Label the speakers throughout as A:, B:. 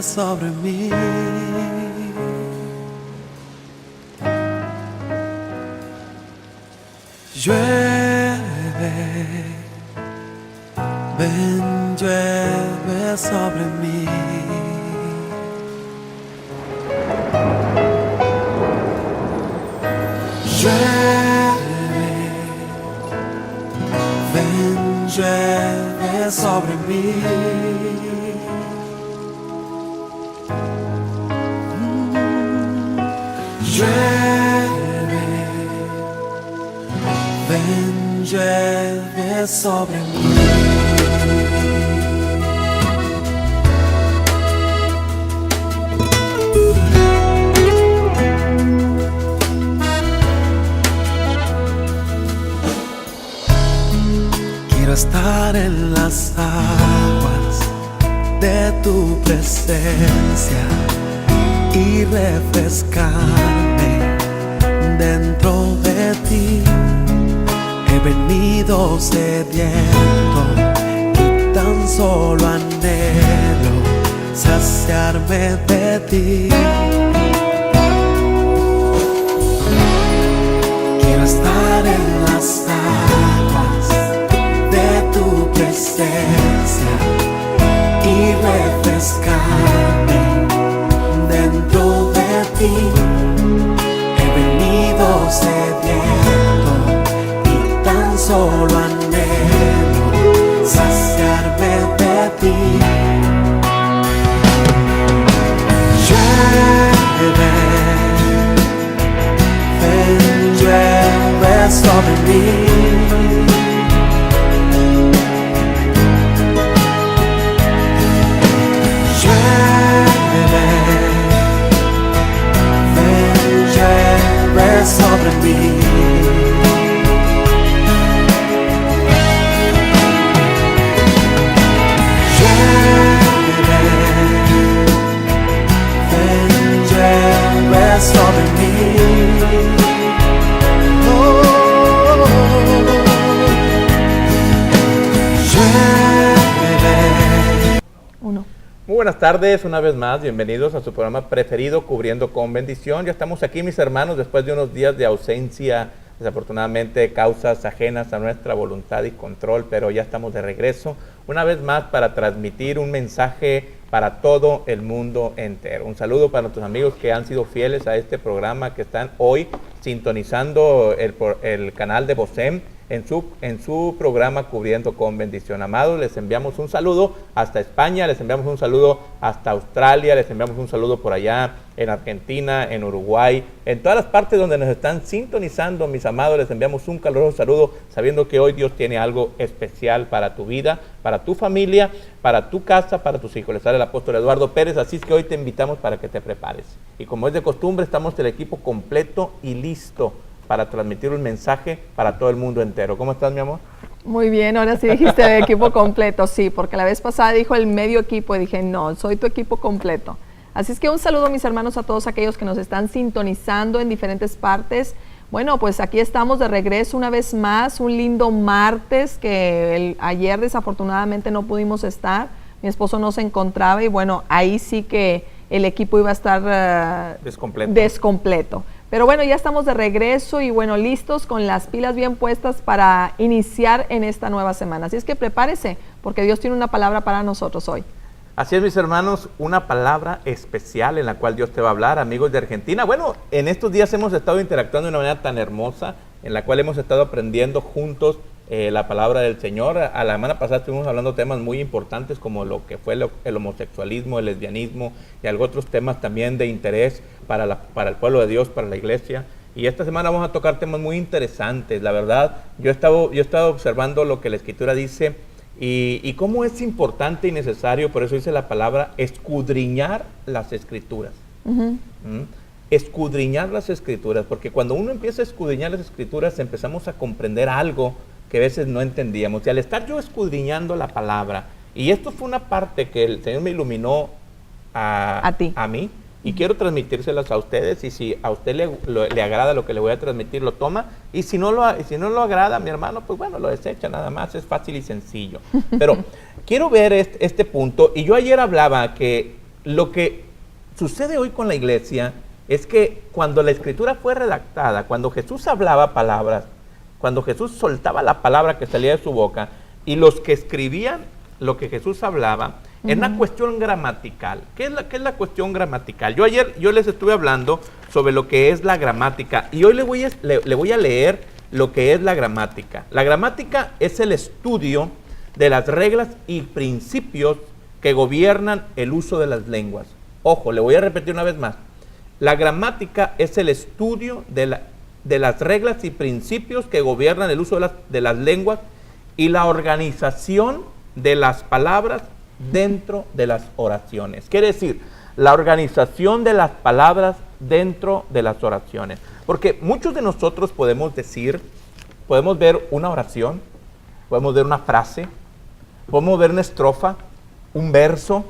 A: sobre mí. Llueve, ven, llueve sobre mí. Llueve, ven, llueve sobre mí. Llueve, ven, llueve sobre mí. Quiero estar en las aguas de tu presencia y refrescarme dentro de ti. He venido sediento y tan solo anhelo saciarme de ti. Quiero estar en las aguas de tu presencia y refrescarme dentro de ti. He venido sediento y tan solo anhelo saciarme de ti. Llueve, ven, llueve sobre mí. Sobre mí. Llueve, ven, llueve sobre mí. Oh, llueve.
B: Uno.
C: Muy buenas tardes, una vez más, bienvenidos a su programa preferido, Cubriendo con Bendición. Ya estamos aquí, mis hermanos, después de unos días de ausencia, desafortunadamente causas ajenas a nuestra voluntad y control, pero ya estamos de regreso, una vez más para transmitir un mensaje para todo el mundo entero. Un saludo para nuestros amigos que han sido fieles a este programa, que están hoy sintonizando el canal de Bosem, en su programa Cubriendo con Bendición. Amados, les enviamos un saludo hasta España, les enviamos un saludo hasta Australia, les enviamos un saludo por allá en Argentina, en Uruguay, en todas las partes donde nos están sintonizando, mis amados, les enviamos un caluroso saludo, sabiendo que hoy Dios tiene algo especial para tu vida, para tu familia, para tu casa, para tus hijos. Les habla el apóstol Eduardo Pérez, así es que hoy te invitamos para que te prepares. Y como es de costumbre, estamos el equipo completo y listo para transmitir un mensaje para todo el mundo entero. ¿Cómo estás, mi amor?
B: Muy bien, ahora sí dijiste el equipo completo, sí, porque la vez pasada dijo el medio equipo y dije, no, soy tu equipo completo. Así es que un saludo, mis hermanos, a todos aquellos que nos están sintonizando en diferentes partes. Bueno, pues aquí estamos de regreso una vez más, un lindo martes que ayer desafortunadamente no pudimos estar. Mi esposo no se encontraba y bueno, ahí sí que el equipo iba a estar descompleto. Pero bueno, ya estamos de regreso y bueno, listos con las pilas bien puestas para iniciar en esta nueva semana. Así es que prepárese, porque Dios tiene una palabra para nosotros hoy.
C: Así es, mis hermanos, una palabra especial en la cual Dios te va a hablar, amigos de Argentina. Bueno, en estos días hemos estado interactuando de una manera tan hermosa, en la cual hemos estado aprendiendo juntos la palabra del Señor. A la semana pasada estuvimos hablando de temas muy importantes como lo que fue el homosexualismo, el lesbianismo y algunos otros temas también de interés para el pueblo de Dios, para la iglesia. Y esta semana vamos a tocar temas muy interesantes. La verdad, yo he estado observando lo que la Escritura dice y cómo es importante y necesario, por eso dice la palabra, escudriñar las Escrituras. Escudriñar las Escrituras, porque cuando uno empieza a escudriñar las Escrituras empezamos a comprender algo que a veces no entendíamos. Y al estar yo escudriñando la palabra, y esto fue una parte que el Señor me iluminó a mí, y quiero transmitírselas a ustedes, y si a usted le agrada lo que le voy a transmitir, lo toma, y si no lo agrada, mi hermano, pues bueno, lo desecha, nada más, es fácil y sencillo. Pero quiero ver este punto, y yo ayer hablaba que lo que sucede hoy con la iglesia es que cuando la escritura fue redactada, cuando Jesús hablaba palabras, cuando Jesús soltaba la palabra que salía de su boca, y los que escribían lo que Jesús hablaba, era una cuestión gramatical. ¿Qué es la cuestión gramatical? Yo les estuve hablando sobre lo que es la gramática, y hoy le voy a leer lo que es la gramática. La gramática es el estudio de las reglas y principios que gobiernan el uso de las lenguas. Ojo, le voy a repetir una vez más. La gramática es el estudio de las reglas y principios que gobiernan el uso de las lenguas y la organización de las palabras dentro de las oraciones. Quiere decir, la organización de las palabras dentro de las oraciones. Porque muchos de nosotros podemos ver una oración, podemos ver una frase, podemos ver una estrofa, un verso,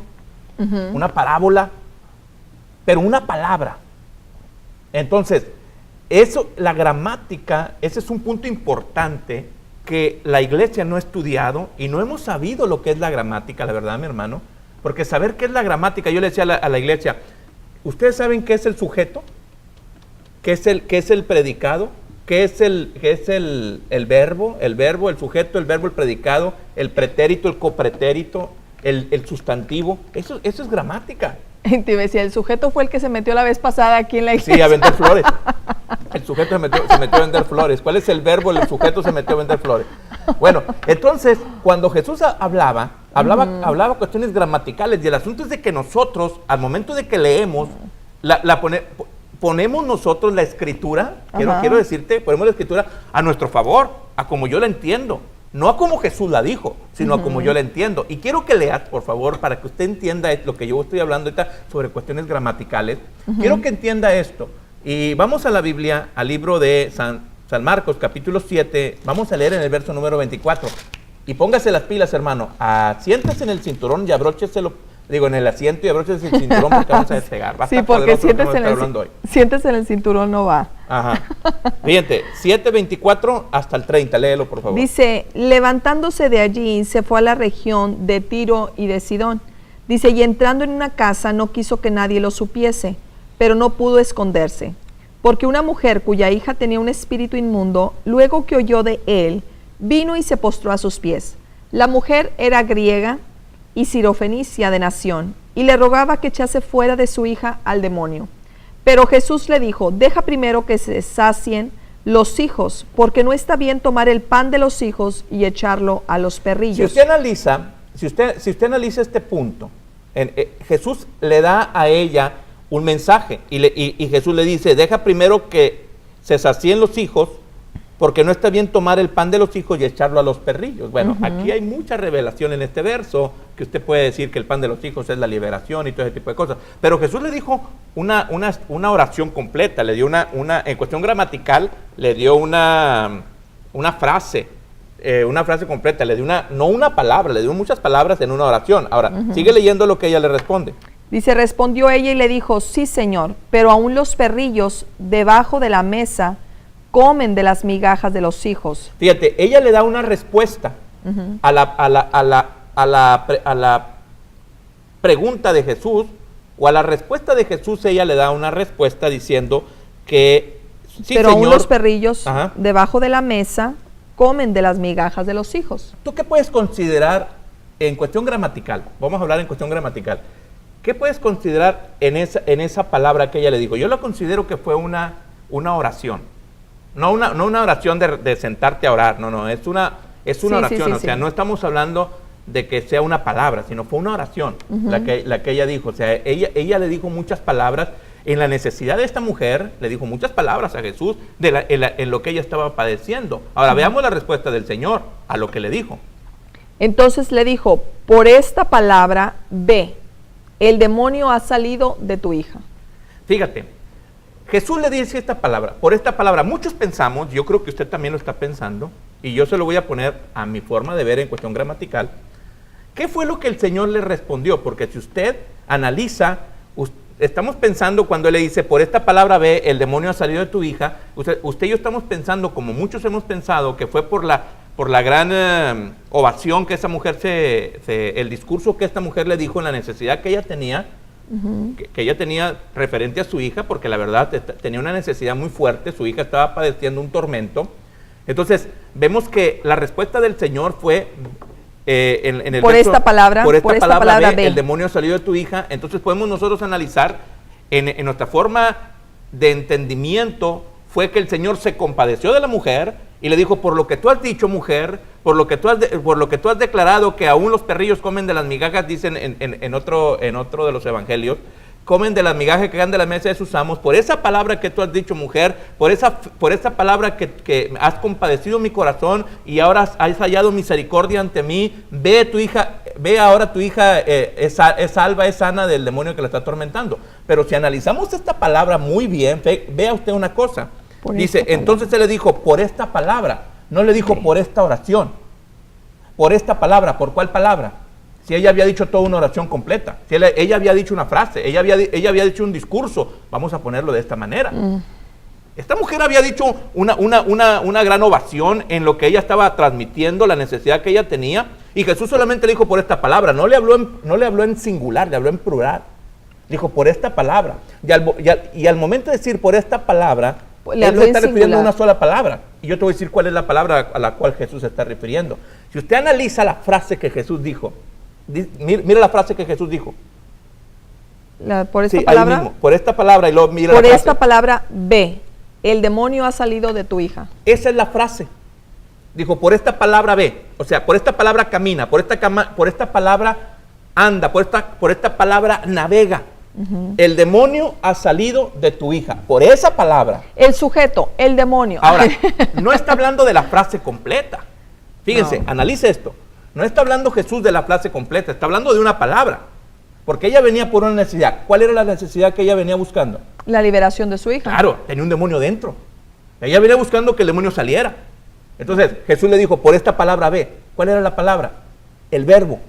C: una parábola, pero una palabra. Entonces, la gramática, ese es un punto importante que la iglesia no ha estudiado y no hemos sabido lo que es la gramática, la verdad, mi hermano. Porque saber qué es la gramática, yo le decía a la iglesia, ¿ustedes saben qué es el sujeto? ¿Qué es el predicado? ¿Qué es el verbo? El verbo, el sujeto, el verbo, el predicado, el pretérito, el copretérito, el sustantivo. Eso es gramática.
B: Te decía, el sujeto fue el que se metió la vez pasada aquí en la iglesia.
C: Sí, a vender flores. El sujeto se metió a vender flores. ¿Cuál es el verbo? El sujeto se metió a vender flores. Bueno, entonces, cuando Jesús hablaba cuestiones gramaticales, y el asunto es de que nosotros, al momento de que leemos, ponemos nosotros la escritura, quiero decirte, ponemos la escritura a nuestro favor, a como yo la entiendo. No a como Jesús la dijo, sino a como yo la entiendo. Y quiero que leas, por favor, para que usted entienda lo que yo estoy hablando ahorita sobre cuestiones gramaticales. Quiero que entienda esto. Y vamos a la Biblia, al libro de San Marcos, capítulo 7. Vamos a leer en el verso número 24. Y póngase las pilas, hermano. Siéntese en el cinturón y abrócheselo. En el asiento y abróchese el cinturón porque vamos a despegar.
B: Sí, porque siéntese en el cinturón no va.
C: Ajá. Fíjate, 7:24 hasta el 30, léelo por favor.
B: Dice, levantándose de allí, se fue a la región de Tiro y de Sidón. Dice, y entrando en una casa, no quiso que nadie lo supiese, pero no pudo esconderse. Porque una mujer cuya hija tenía un espíritu inmundo, luego que oyó de él, vino y se postró a sus pies. La mujer era griega y sirofenicia de nación, y le rogaba que echase fuera de su hija al demonio. Pero Jesús le dijo, deja primero que se sacien los hijos, porque no está bien tomar el pan de los hijos y echarlo a los perrillos.
C: Si usted analiza este punto, Jesús le da a ella un mensaje, y Jesús le dice, deja primero que se sacien los hijos, porque no está bien tomar el pan de los hijos y echarlo a los perrillos. Bueno, aquí hay mucha revelación en este verso, que usted puede decir que el pan de los hijos es la liberación y todo ese tipo de cosas. Pero Jesús le dijo una oración completa, le dio en cuestión gramatical, le dio una frase completa, le dio no una palabra, le dio muchas palabras en una oración. Ahora, sigue leyendo lo que ella le responde.
B: Dice, respondió ella y le dijo, sí, Señor, pero aún los perrillos debajo de la mesa comen de las migajas de los hijos.
C: Fíjate, ella le da una respuesta a la pregunta de Jesús, o a la respuesta de Jesús. Ella le da una respuesta diciendo que sí,
B: pero
C: Señor,
B: aún los perrillos debajo de la mesa comen de las migajas de los hijos.
C: ¿Tú qué puedes considerar en cuestión gramatical? Vamos a hablar en cuestión gramatical. ¿Qué puedes considerar en esa palabra que ella le dijo? Yo la considero que fue una oración. No una oración de sentarte a orar, no, es una oración, o sea, no estamos hablando de que sea una palabra, sino fue una oración la que ella dijo. O sea, ella le dijo muchas palabras en la necesidad de esta mujer, le dijo muchas palabras a Jesús en lo que ella estaba padeciendo. Ahora veamos la respuesta del Señor a lo que le dijo.
B: Entonces le dijo, por esta palabra, ve, el demonio ha salido de tu hija.
C: Fíjate. Jesús le dice esta palabra, por esta palabra. Muchos pensamos, yo creo que usted también lo está pensando, y yo se lo voy a poner a mi forma de ver en cuestión gramatical. ¿Qué fue lo que el Señor le respondió? Porque si usted analiza, estamos pensando cuando Él le dice, por esta palabra ve, el demonio ha salido de tu hija, usted y yo estamos pensando, como muchos hemos pensado, que fue por la gran ovación que esa mujer el discurso que esta mujer le dijo en la necesidad que ella tenía, que ella tenía referente a su hija, porque la verdad tenía una necesidad muy fuerte, su hija estaba padeciendo un tormento. Entonces, vemos que la respuesta del Señor fue en el
B: por
C: verso,
B: esta palabra,
C: ve, el demonio salió de tu hija. Entonces podemos nosotros analizar en nuestra forma de entendimiento, fue que el Señor se compadeció de la mujer y le dijo, por lo que tú has dicho, mujer, por lo que tú has declarado que aún los perrillos comen de las migajas, dicen en otro de los evangelios, comen de las migajas que caen de la mesa de sus amos, por esa palabra que tú has dicho, mujer, por esa palabra que has compadecido mi corazón y ahora has hallado misericordia ante mí, ve ahora tu hija es salva, es sana del demonio que la está atormentando. Pero si analizamos esta palabra muy bien, vea usted una cosa, dice, entonces se le dijo, por esta palabra, no le dijo por esta oración, por esta palabra. ¿Por cuál palabra? Si ella había dicho toda una oración completa, si ella había dicho una frase, ella había dicho un discurso, vamos a ponerlo de esta manera. Esta mujer había dicho una gran ovación en lo que ella estaba transmitiendo, la necesidad que ella tenía, y Jesús solamente le dijo por esta palabra, no le habló en singular, le habló en plural. Dijo por esta palabra, y al momento de decir por esta palabra, él no está refiriendo a una sola palabra, y yo te voy a decir cuál es la palabra a la cual Jesús se está refiriendo. Si usted analiza la frase que Jesús dijo, mira la frase que Jesús dijo.
B: Por esta palabra.
C: Ahí mismo, por esta palabra y luego mira
B: por
C: la frase.
B: esta palabra, ve, el demonio ha salido de tu hija.
C: Esa es la frase. Dijo, por esta palabra ve, o sea, por esta palabra camina, por esta palabra anda, por esta palabra navega. El demonio ha salido de tu hija, por esa palabra.
B: El sujeto, el demonio.
C: Ahora, no está hablando de la frase completa. Fíjense, analice esto. No está hablando Jesús de la frase completa, está hablando de una palabra. Porque ella venía por una necesidad. ¿Cuál era la necesidad que ella venía buscando?
B: La liberación de su hija.
C: Claro, tenía un demonio dentro. Ella venía buscando que el demonio saliera. Entonces, Jesús le dijo, por esta palabra ve. ¿Cuál era la palabra? El verbo.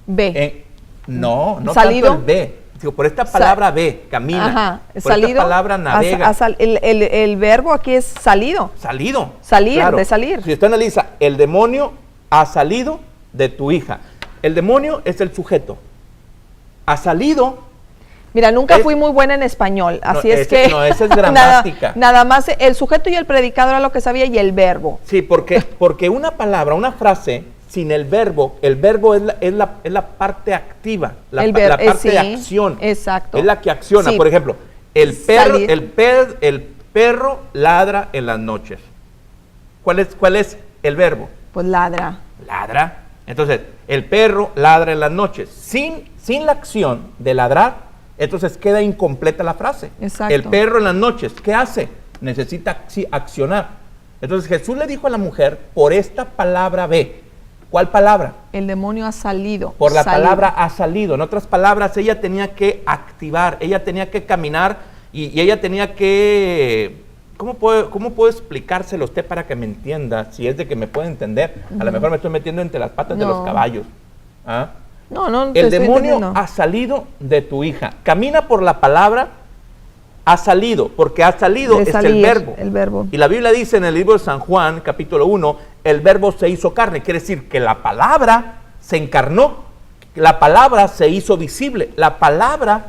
B: Ve.
C: No
B: ¿Salido?
C: tanto el ve. Digo, por esta palabra ve, camina.
B: Ajá.
C: Por
B: Salido,
C: esta palabra navega.
B: El verbo aquí es salido.
C: Salido.
B: Salir,
C: claro.
B: de salir.
C: Si usted analiza, el demonio ha salido de tu hija. El demonio es el sujeto. Ha salido.
B: Mira, nunca fui muy buena en español, así es que...
C: No, esa es gramática.
B: nada más el sujeto y el predicado era lo que sabía y el verbo.
C: Sí, porque una palabra, una frase, sin el verbo es la parte activa, la parte de acción.
B: Exacto.
C: Es la que acciona.
B: Sí.
C: Por ejemplo, el perro ladra en las noches. ¿Cuál es el verbo?
B: Pues ladra.
C: Ladra. Entonces, el perro ladra en las noches. Sin la acción de ladrar, entonces queda incompleta la frase.
B: Exacto.
C: El perro en las noches, ¿qué hace? Necesita accionar. Entonces Jesús le dijo a la mujer, por esta palabra ve. ¿Cuál palabra?
B: El demonio ha salido.
C: Por la palabra ha salido. En otras palabras, ella tenía que activar, ella tenía que caminar y ella tenía que... ¿Cómo puedo explicárselo a usted para que me entienda? Si es de que me puede entender. A lo mejor me estoy metiendo entre las patas de los caballos. ¿Ah?
B: No.
C: El demonio ha salido de tu hija. Camina por la palabra, ha salido, porque ha salido es el verbo.
B: El verbo.
C: Y la Biblia dice en el libro de San Juan, capítulo 1, el verbo se hizo carne. Quiere decir que la palabra se encarnó, la palabra se hizo visible, la palabra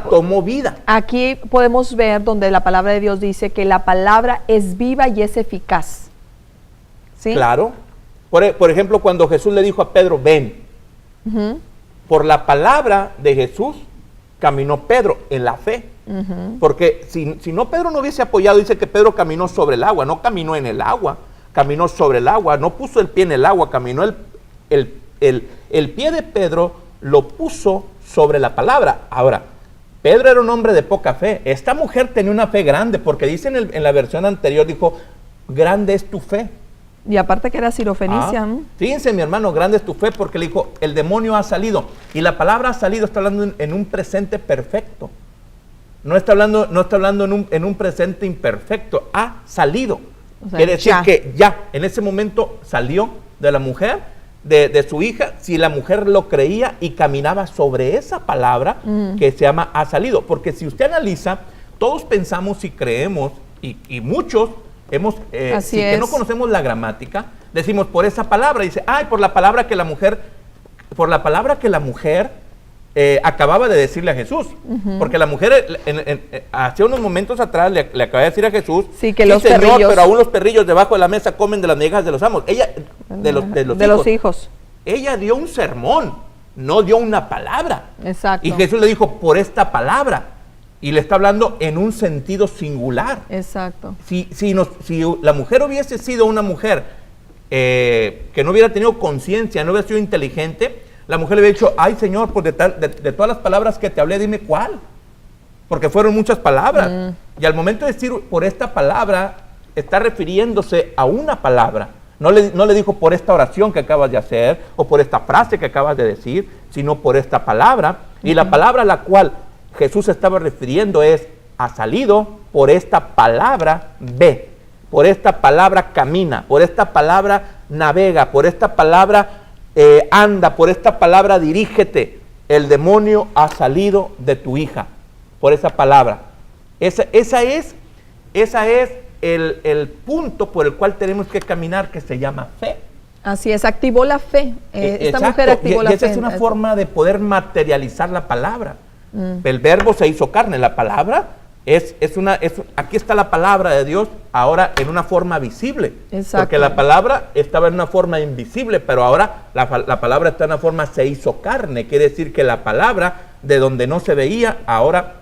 C: tomó vida. Aquí
B: podemos ver donde la palabra de Dios dice que la palabra es viva y es eficaz. ¿Sí?
C: Claro. Por ejemplo, cuando Jesús le dijo a Pedro, ven. Por la palabra de Jesús caminó Pedro en la fe. Porque si no, Pedro no hubiese apoyado. Dice que Pedro caminó sobre el agua, no caminó en el agua, caminó sobre el agua, no puso el pie en el agua, caminó el pie de Pedro lo puso sobre la palabra. Ahora, Pedro era un hombre de poca fe. Esta mujer tenía una fe grande, porque dice en la versión anterior, dijo, grande es tu fe.
B: Y aparte que era sirofenicia.
C: Fíjense, mi hermano, grande es tu fe, porque le dijo, el demonio ha salido. Y la palabra ha salido está hablando en un presente perfecto. No está hablando en un presente imperfecto. Ha salido. O sea, quiere decir que ya, en ese momento salió de la mujer, de su hija, si la mujer lo creía y caminaba sobre esa palabra que se llama ha salido. Porque si usted analiza, todos pensamos y creemos, y muchos hemos, que no conocemos la gramática, decimos por esa palabra, dice, por la palabra que la mujer acababa de decirle a Jesús. Porque la mujer, hace unos momentos atrás, le acaba de decir a Jesús,
B: Sí, que
C: "Sí,
B: los
C: Señor,
B: perrillos".
C: pero aún los perrillos debajo de la mesa comen de las migajas de los amos. Ella, de los
B: hijos.
C: Ella dio un sermón, no dio una palabra.
B: Exacto.
C: Y Jesús le dijo, por esta palabra. Y le está hablando en un sentido singular.
B: Exacto.
C: Si la mujer hubiese sido una mujer que no hubiera tenido conciencia, no hubiera sido inteligente, la mujer le hubiera dicho, ay Señor, pues de todas las palabras que te hablé, dime cuál. Porque fueron muchas palabras. Y al momento de decir por esta palabra, está refiriéndose a una palabra. No le dijo por esta oración que acabas de hacer, o por esta frase que acabas de decir, sino por esta palabra. Y la palabra a la cual Jesús estaba refiriendo es, ha salido, por esta palabra ve, por esta palabra camina, por esta palabra navega, por esta palabra anda, por esta palabra dirígete. El demonio ha salido de tu hija, por esa palabra. Esa es el punto por el cual tenemos que caminar, que se llama fe.
B: Así es, activó la fe. Esta
C: Exacto.
B: mujer activó
C: y
B: la
C: esa
B: fe.
C: es una forma de poder materializar la palabra. El verbo se hizo carne. La palabra aquí está la palabra de Dios ahora en una forma visible.
B: Exacto.
C: Porque la palabra estaba en una forma invisible, pero ahora la palabra está en una forma se hizo carne. Quiere decir que la palabra de donde no se veía ahora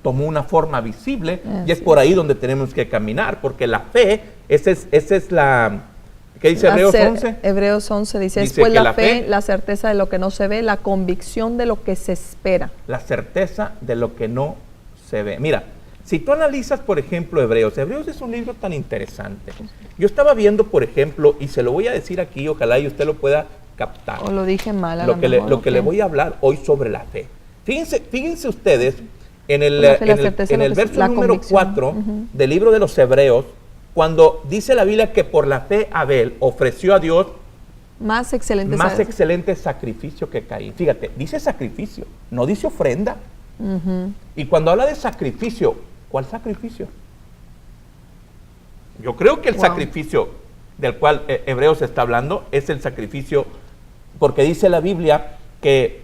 C: tomó una forma visible. Y es por ahí donde tenemos que caminar, porque la fe, esa es la... ¿Qué dice Hebreos 11?
B: Hebreos 11 dice
C: Dice
B: pues
C: que
B: la fe, la certeza de lo que no se ve, la convicción de lo que se espera.
C: La certeza de lo que no se ve. Mira, si tú analizas, por ejemplo, Hebreos es un libro tan interesante. Yo estaba viendo, por ejemplo, y se lo voy a decir aquí, ojalá y usted lo pueda captar.
B: O lo dije mal.
C: Lo que le voy a hablar hoy sobre la fe. Fíjense ustedes, en el verso número 4 del libro de los Hebreos, cuando dice la Biblia que por la fe Abel ofreció a Dios
B: más
C: excelente sacrificio que Caín. Fíjate, dice sacrificio, no dice ofrenda. Y cuando habla de sacrificio, ¿cuál sacrificio? Yo creo que el sacrificio del cual Hebreos está hablando es el sacrificio, porque dice la Biblia que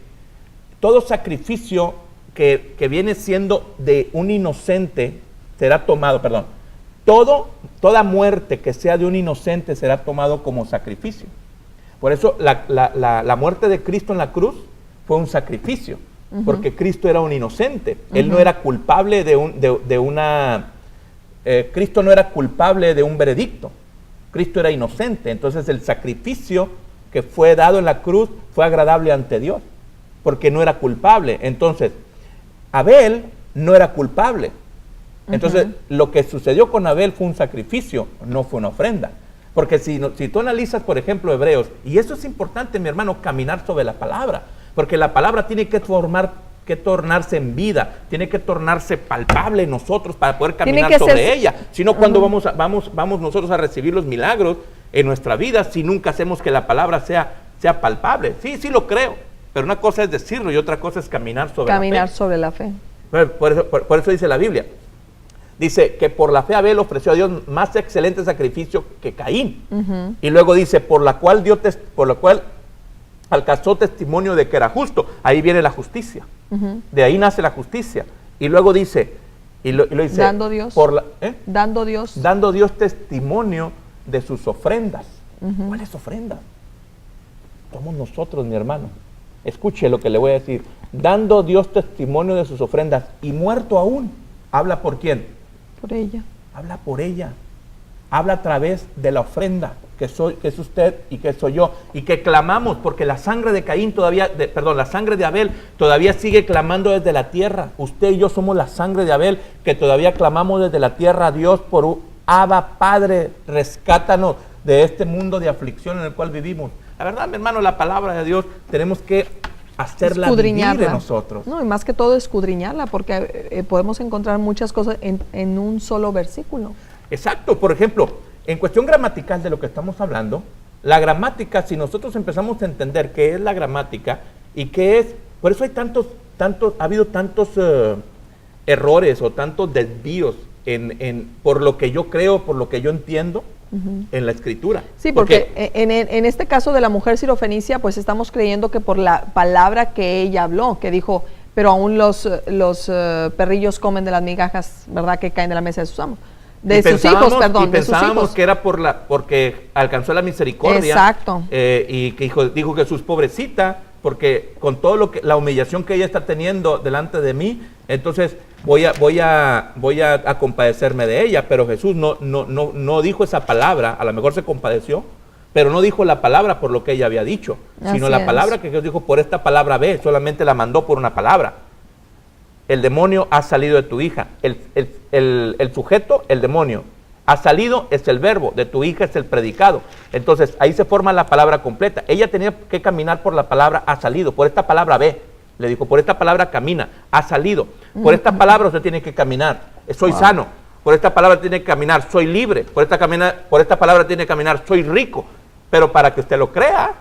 C: todo sacrificio que viene siendo de un inocente será tomado, toda muerte que sea de un inocente será tomado como sacrificio. Por eso la muerte de Cristo en la cruz fue un sacrificio, porque Cristo era un inocente. Él no era culpable Cristo no era culpable de un veredicto. Cristo era inocente. Entonces el sacrificio que fue dado en la cruz fue agradable ante Dios, porque no era culpable. Entonces, Abel no era culpable. Entonces, lo que sucedió con Abel fue un sacrificio, no fue una ofrenda. Porque si tú analizas, por ejemplo, Hebreos, y eso es importante, mi hermano, caminar sobre la palabra, porque la palabra tiene que tornarse en vida, tiene que tornarse palpable en nosotros para poder caminar sobre ella. Si no, cuando vamos nosotros a recibir los milagros en nuestra vida, si nunca hacemos que la palabra sea palpable? Sí lo creo, pero una cosa es decirlo y otra cosa es caminar sobre la fe. Por eso dice la Biblia. Dice que por la fe Abel ofreció a Dios más excelente sacrificio que Caín. Y luego dice, por la cual alcanzó testimonio de que era justo. Ahí viene la justicia. De ahí nace la justicia. Y luego dice, lo dice,
B: dando Dios
C: dando Dios testimonio de sus ofrendas. ¿Cuáles ofrendas? Somos nosotros, mi hermano. Escuche lo que le voy a decir. Dando Dios testimonio de sus ofrendas y muerto aún. ¿Habla por quién?
B: Por ella.
C: Habla por ella. Habla a través de la ofrenda que es usted y que soy yo, y que clamamos, porque la sangre de la sangre de Abel todavía sigue clamando desde la tierra. Usted y yo somos la sangre de Abel, que todavía clamamos desde la tierra a Dios por Abba, Padre, rescátanos de este mundo de aflicción en el cual vivimos. La verdad, mi hermano, la palabra de Dios tenemos que hacerla vivir en nosotros.
B: No, y más que todo escudriñarla, porque podemos encontrar muchas cosas en un solo versículo. Exacto.
C: Por ejemplo, en cuestión gramatical de lo que estamos hablando, la gramática, si nosotros empezamos a entender qué es la gramática y qué es, por eso hay ha habido tantos errores o tantos desvíos por lo que yo creo, por lo que yo entiendo en la Escritura.
B: Sí, porque en este caso de la mujer sirofenicia, pues estamos creyendo que por la palabra que ella habló, que dijo, pero aún los perrillos comen de las migajas, ¿verdad?, que caen de la mesa de sus amos. De sus hijos, perdón,
C: y
B: de sus
C: pensábamos
B: hijos.
C: que era porque alcanzó la misericordia.
B: Exacto.
C: Y que dijo Jesús, pobrecita, porque con todo la humillación que ella está teniendo delante de mí, entonces voy a compadecerme de ella. Pero Jesús no dijo esa palabra, a lo mejor se compadeció, pero no dijo la palabra por lo que ella había dicho, sino la palabra que Jesús dijo, por esta palabra ve, solamente la mandó por una palabra. El demonio ha salido de tu hija. El sujeto, el demonio. Ha salido es el verbo, de tu hija es el predicado. Entonces, ahí se forma la palabra completa. Ella tenía que caminar por la palabra ha salido. Por esta palabra ve. Le dijo, por esta palabra camina. Ha salido. Por esta palabra usted tiene que caminar. Soy sano. Por esta palabra tiene que caminar. Soy libre. Por esta palabra tiene que caminar. Soy rico. Pero para que usted lo crea,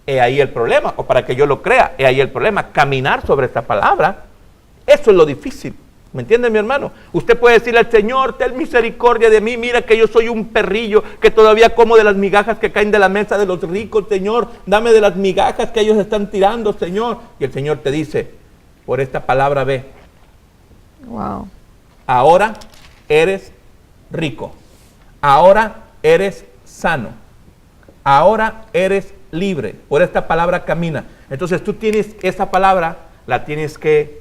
C: es ahí el problema. O para que yo lo crea, es ahí el problema. Caminar sobre esta palabra. Eso es lo difícil, ¿me entiende, mi hermano? Usted puede decirle al Señor, ten misericordia de mí, mira que yo soy un perrillo, que todavía como de las migajas que caen de la mesa de los ricos, Señor, dame de las migajas que ellos están tirando, Señor. Y el Señor te dice, por esta palabra ve.
B: Wow.
C: Ahora eres rico, ahora eres sano, ahora eres libre, por esta palabra camina. Entonces tú tienes esa palabra, la tienes que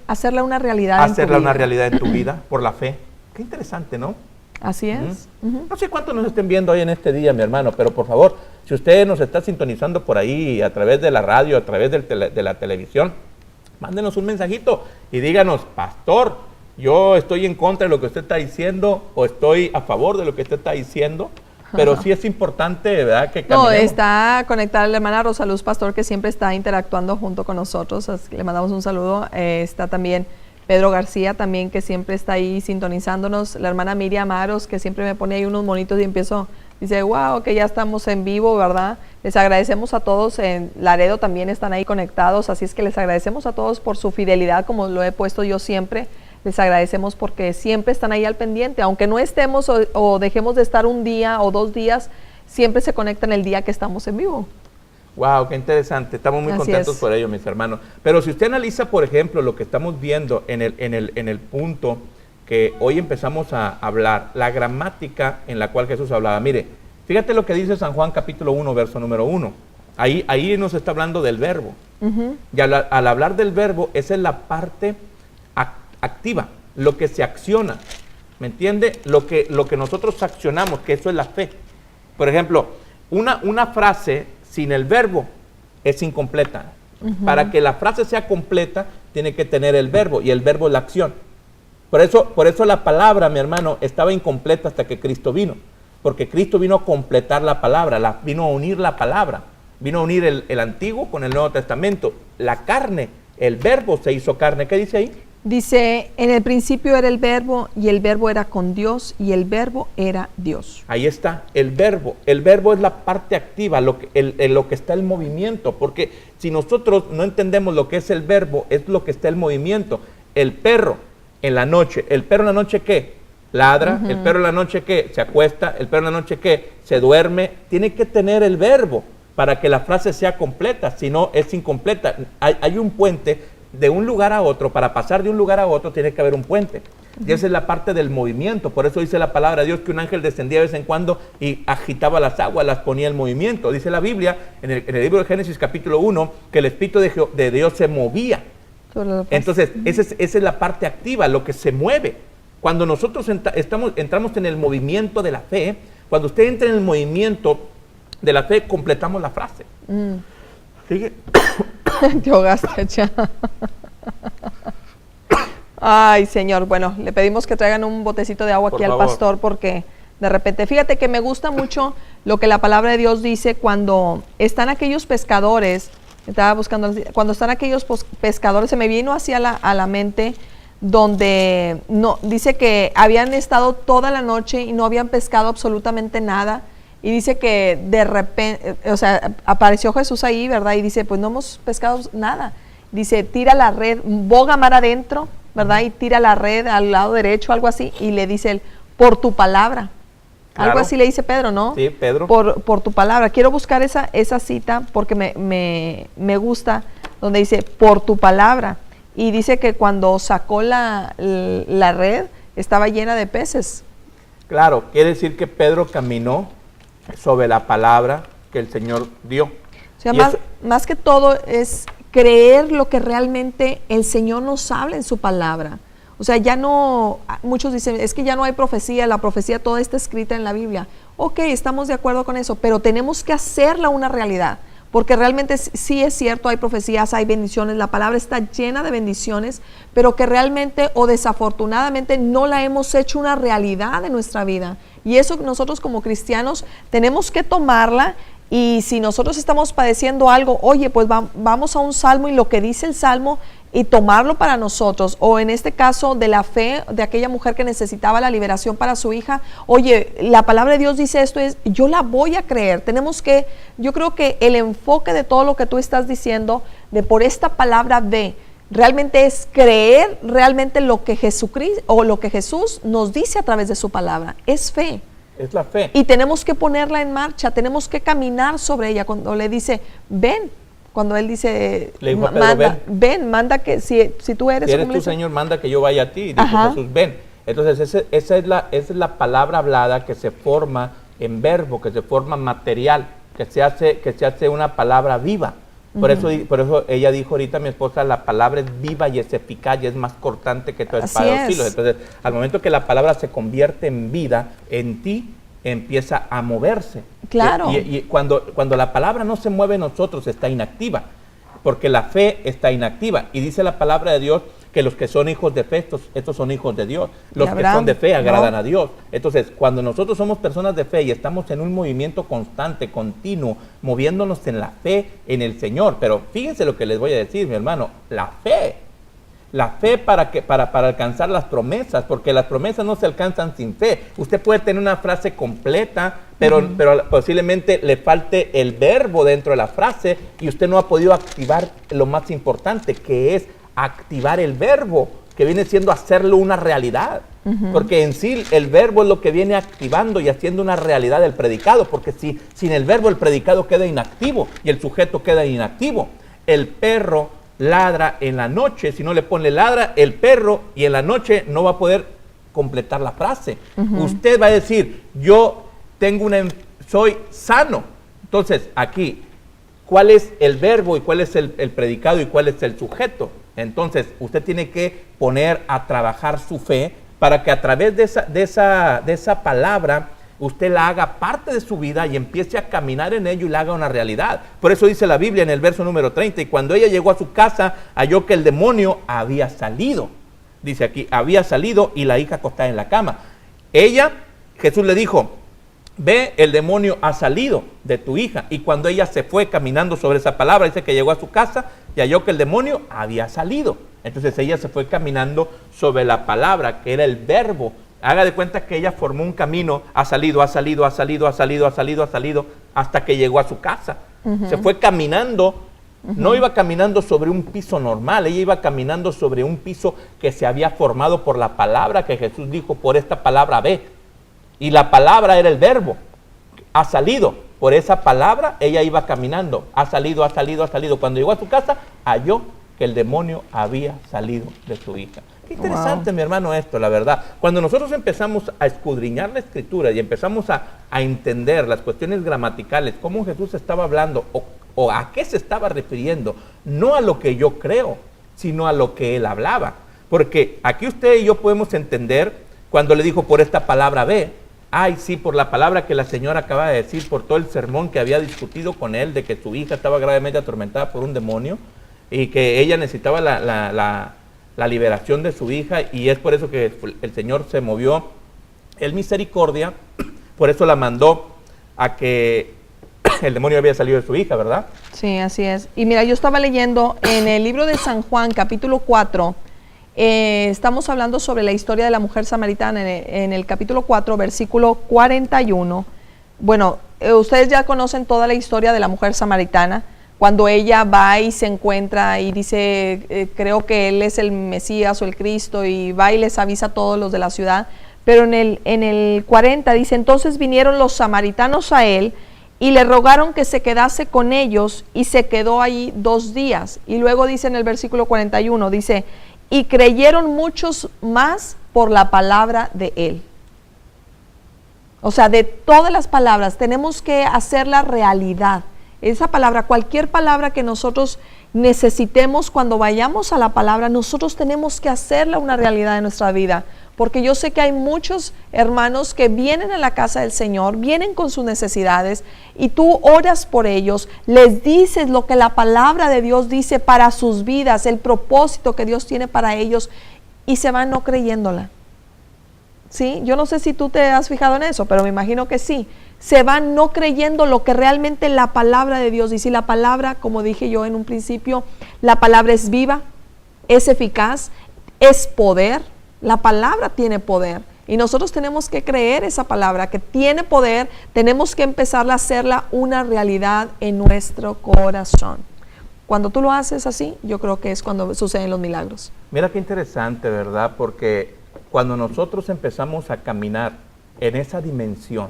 B: hacerla una realidad
C: hacerla una realidad en tu vida por la fe. Qué interesante, ¿no?
B: Así es.
C: No sé cuántos nos estén viendo hoy en este día, mi hermano, pero por favor, si usted nos está sintonizando por ahí a través de la radio, a través de la televisión, mándenos un mensajito y díganos, pastor, yo estoy en contra de lo que usted está diciendo o estoy a favor de lo que usted está diciendo. Pero sí es importante, ¿verdad?, que caminemos.
B: No, está conectada la hermana Rosaluz Pastor, que siempre está interactuando junto con nosotros. Le mandamos un saludo. Está también Pedro García, también, que siempre está ahí sintonizándonos. La hermana Miriam Aros, que siempre me pone ahí unos monitos y dice, wow, que ya estamos en vivo, ¿verdad? Les agradecemos a todos. En Laredo también están ahí conectados, así es que les agradecemos a todos por su fidelidad, como lo he puesto yo siempre. Les agradecemos porque siempre están ahí al pendiente, aunque no estemos o dejemos de estar un día o 2 días, siempre se conectan el día que estamos en vivo.
C: Wow, qué interesante. Estamos muy contentos por ello, mis hermanos. Pero si usted analiza, por ejemplo, lo que estamos viendo en el punto que hoy empezamos a hablar, la gramática en la cual Jesús hablaba. Mire, fíjate lo que dice San Juan capítulo 1, verso número 1. Ahí nos está hablando del verbo. Y al hablar del verbo, esa es la parte activa, lo que se acciona, ¿me entiende? Lo que nosotros accionamos, que eso es la fe. Por ejemplo, una frase sin el verbo es incompleta. Para que la frase sea completa, tiene que tener el verbo, y el verbo es la acción. Por eso la palabra, mi hermano, estaba incompleta hasta que Cristo vino, porque Cristo vino a completar la palabra, vino a unir la palabra, vino a unir el Antiguo con el Nuevo Testamento. La carne, el verbo se hizo carne. ¿Qué dice ahí?
B: Dice, en el principio era el verbo, y el verbo era con Dios, y el verbo era Dios.
C: Ahí está, el verbo. El verbo es la parte activa, lo que está el movimiento, porque si nosotros no entendemos lo que es el verbo, es lo que está el movimiento. El perro en la noche, ¿qué? Ladra. El perro en la noche, ¿qué? Se acuesta. El perro en la noche, ¿qué? Se duerme. Tiene que tener el verbo para que la frase sea completa, si no es incompleta. Hay un puente de un lugar a otro. Para pasar de un lugar a otro tiene que haber un puente. Y esa es la parte del movimiento. Por eso dice la palabra de Dios que un ángel descendía de vez en cuando y agitaba las aguas, las ponía en movimiento. Dice la Biblia en el libro de Génesis capítulo 1 que el Espíritu de Dios se movía. Entonces esa es la parte activa, lo que se mueve. Cuando nosotros entramos en el movimiento de la fe, cuando usted entra en el movimiento de la fe, completamos la frase. ¿Sigue?
B: Te ahogaste, ya. Ay, Señor, bueno, le pedimos que traigan un botecito de agua aquí al pastor, porque de repente, fíjate que me gusta mucho lo que la palabra de Dios dice cuando están aquellos pescadores, estaba buscando, cuando están aquellos pescadores, se me vino así a la mente, donde no, dice que habían estado toda la noche y no habían pescado absolutamente nada. Y dice que de repente, o sea, apareció Jesús ahí, ¿verdad? Y dice, pues no hemos pescado nada. Dice, tira la red, boga mar adentro ¿verdad? Y tira la red al lado derecho, algo así, y le dice él, por tu palabra.
C: Claro.
B: Algo así le dice Pedro, ¿no?
C: Sí, Pedro.
B: Por tu palabra. Quiero buscar esa cita porque me gusta, donde dice, por tu palabra. Y dice que cuando sacó la red, estaba llena de peces.
C: Claro, quiere decir que Pedro caminó sobre la palabra que el Señor dio.
B: O sea,
C: Y
B: más que todo es creer lo que realmente el Señor nos habla en su palabra. O sea, ya no, muchos dicen, es que ya no hay profecía, la profecía toda está escrita en la Biblia. Ok, estamos de acuerdo con eso, pero tenemos que hacerla una realidad, porque realmente sí es cierto, hay profecías, hay bendiciones, la palabra está llena de bendiciones, pero que realmente o desafortunadamente no la hemos hecho una realidad en nuestra vida. Y eso nosotros como cristianos tenemos que tomarla. Y si nosotros estamos padeciendo algo, oye, pues vamos a un salmo y lo que dice el salmo y tomarlo para nosotros. O en este caso de la fe de aquella mujer que necesitaba la liberación para su hija, oye, la palabra de Dios dice esto, yo la voy a creer. Tenemos que, yo creo que el enfoque de todo lo que tú estás diciendo, de por esta palabra de, realmente es creer realmente lo que Jesucristo o lo que Jesús nos dice a través de su palabra. Es fe.
C: Es la fe.
B: Y tenemos que ponerla en marcha, tenemos que caminar sobre ella. Cuando le dice, ven, cuando él dice,
C: Le dijo a Pedro,
B: manda, ven, manda que si tú eres,
C: Si eres
B: como
C: tú,
B: le dice,
C: Señor, manda que yo vaya a ti. Dijo
B: Ajá.
C: Jesús, ven. Entonces, esa es la palabra hablada que se forma en verbo, que se forma material, que se hace una palabra viva. Por eso ella dijo ahorita, mi esposa, la palabra es viva y es eficaz y es más cortante que toda espada de dos filos. Entonces, al momento que la palabra se convierte en vida, en ti empieza a moverse.
B: Claro.
C: Y cuando la palabra no se mueve en nosotros, está inactiva, porque la fe está inactiva. Y dice la palabra de Dios que los que son hijos de fe, estos son hijos de Dios. Los que son de fe agradan a Dios. Entonces, cuando nosotros somos personas de fe y estamos en un movimiento constante, continuo, moviéndonos en la fe, en el Señor. Pero fíjense lo que les voy a decir, mi hermano, la fe para alcanzar las promesas, porque las promesas no se alcanzan sin fe. Usted puede tener una frase completa, pero posiblemente le falte el verbo dentro de la frase y usted no ha podido activar lo más importante, que es activar el verbo, que viene siendo hacerlo una realidad. Porque en sí el verbo es lo que viene activando y haciendo una realidad el predicado, porque si sin el verbo el predicado queda inactivo y el sujeto queda inactivo. El perro ladra en la noche, si no le pone ladra el perro, y en la noche no va a poder completar la frase. Usted va a decir, yo soy sano. Entonces aquí, ¿cuál es el verbo y cuál es el predicado y cuál es el sujeto? Entonces usted tiene que poner a trabajar su fe para que a través de esa palabra usted la haga parte de su vida y empiece a caminar en ello y la haga una realidad. Por eso dice la Biblia en el verso número 30, y cuando ella llegó a su casa, halló que el demonio había salido. Dice aquí, había salido y la hija acostada en la cama. Jesús le dijo, ve, el demonio ha salido de tu hija. Y cuando ella se fue caminando sobre esa palabra, dice que llegó a su casa y halló que el demonio había salido. Entonces ella se fue caminando sobre la palabra, que era el verbo. Haga de cuenta que ella formó un camino, ha salido, hasta que llegó a su casa. Se fue caminando, no iba caminando sobre un piso normal, ella iba caminando sobre un piso que se había formado por la palabra que Jesús dijo, por esta palabra ve. Y la palabra era el verbo, ha salido. Por esa palabra ella iba caminando, ha salido. Cuando llegó a su casa, halló que el demonio había salido de su hija. Qué interesante, mi hermano, esto, la verdad. Cuando nosotros empezamos a escudriñar la Escritura y empezamos a entender las cuestiones gramaticales, cómo Jesús estaba hablando o a qué se estaba refiriendo, no a lo que yo creo, sino a lo que él hablaba. Porque aquí usted y yo podemos entender cuando le dijo por esta palabra ve. Ay, sí, por la palabra que la señora acaba de decir, por todo el sermón que había discutido con él de que su hija estaba gravemente atormentada por un demonio y que ella necesitaba la liberación de su hija, y es por eso que el Señor se movió en misericordia, por eso la mandó a que el demonio había salido de su hija, ¿verdad?
B: Sí, así es. Y mira, yo estaba leyendo en el libro de San Juan, capítulo 4, estamos hablando sobre la historia de la mujer samaritana en el capítulo 4, versículo 41. Bueno, ustedes ya conocen toda la historia de la mujer samaritana, cuando ella va y se encuentra y dice, creo que él es el Mesías o el Cristo, y va y les avisa a todos los de la ciudad. Pero en el 40 dice, entonces vinieron los samaritanos a él y le rogaron que se quedase con ellos, y se quedó ahí 2 días. Y luego dice en el versículo 41, dice, y creyeron muchos más por la palabra de él. O sea, de todas las palabras tenemos que hacerla realidad. Esa palabra, cualquier palabra que nosotros necesitemos cuando vayamos a la palabra, nosotros tenemos que hacerla una realidad en nuestra vida. Porque yo sé que hay muchos hermanos que vienen a la casa del Señor, vienen con sus necesidades, y tú oras por ellos, les dices lo que la palabra de Dios dice para sus vidas, el propósito que Dios tiene para ellos, y se van no creyéndola. ¿Sí? Yo no sé si tú te has fijado en eso, pero me imagino que sí. Se van no creyendo lo que realmente la palabra de Dios dice. Y la palabra, como dije yo en un principio, la palabra es viva, es eficaz, es poder. La palabra tiene poder, y nosotros tenemos que creer esa palabra que tiene poder. Tenemos que empezar a hacerla una realidad en nuestro corazón. Cuando tú lo haces así, yo creo que es cuando suceden los milagros.
C: Mira qué interesante, ¿verdad? Porque cuando nosotros empezamos a caminar en esa dimensión,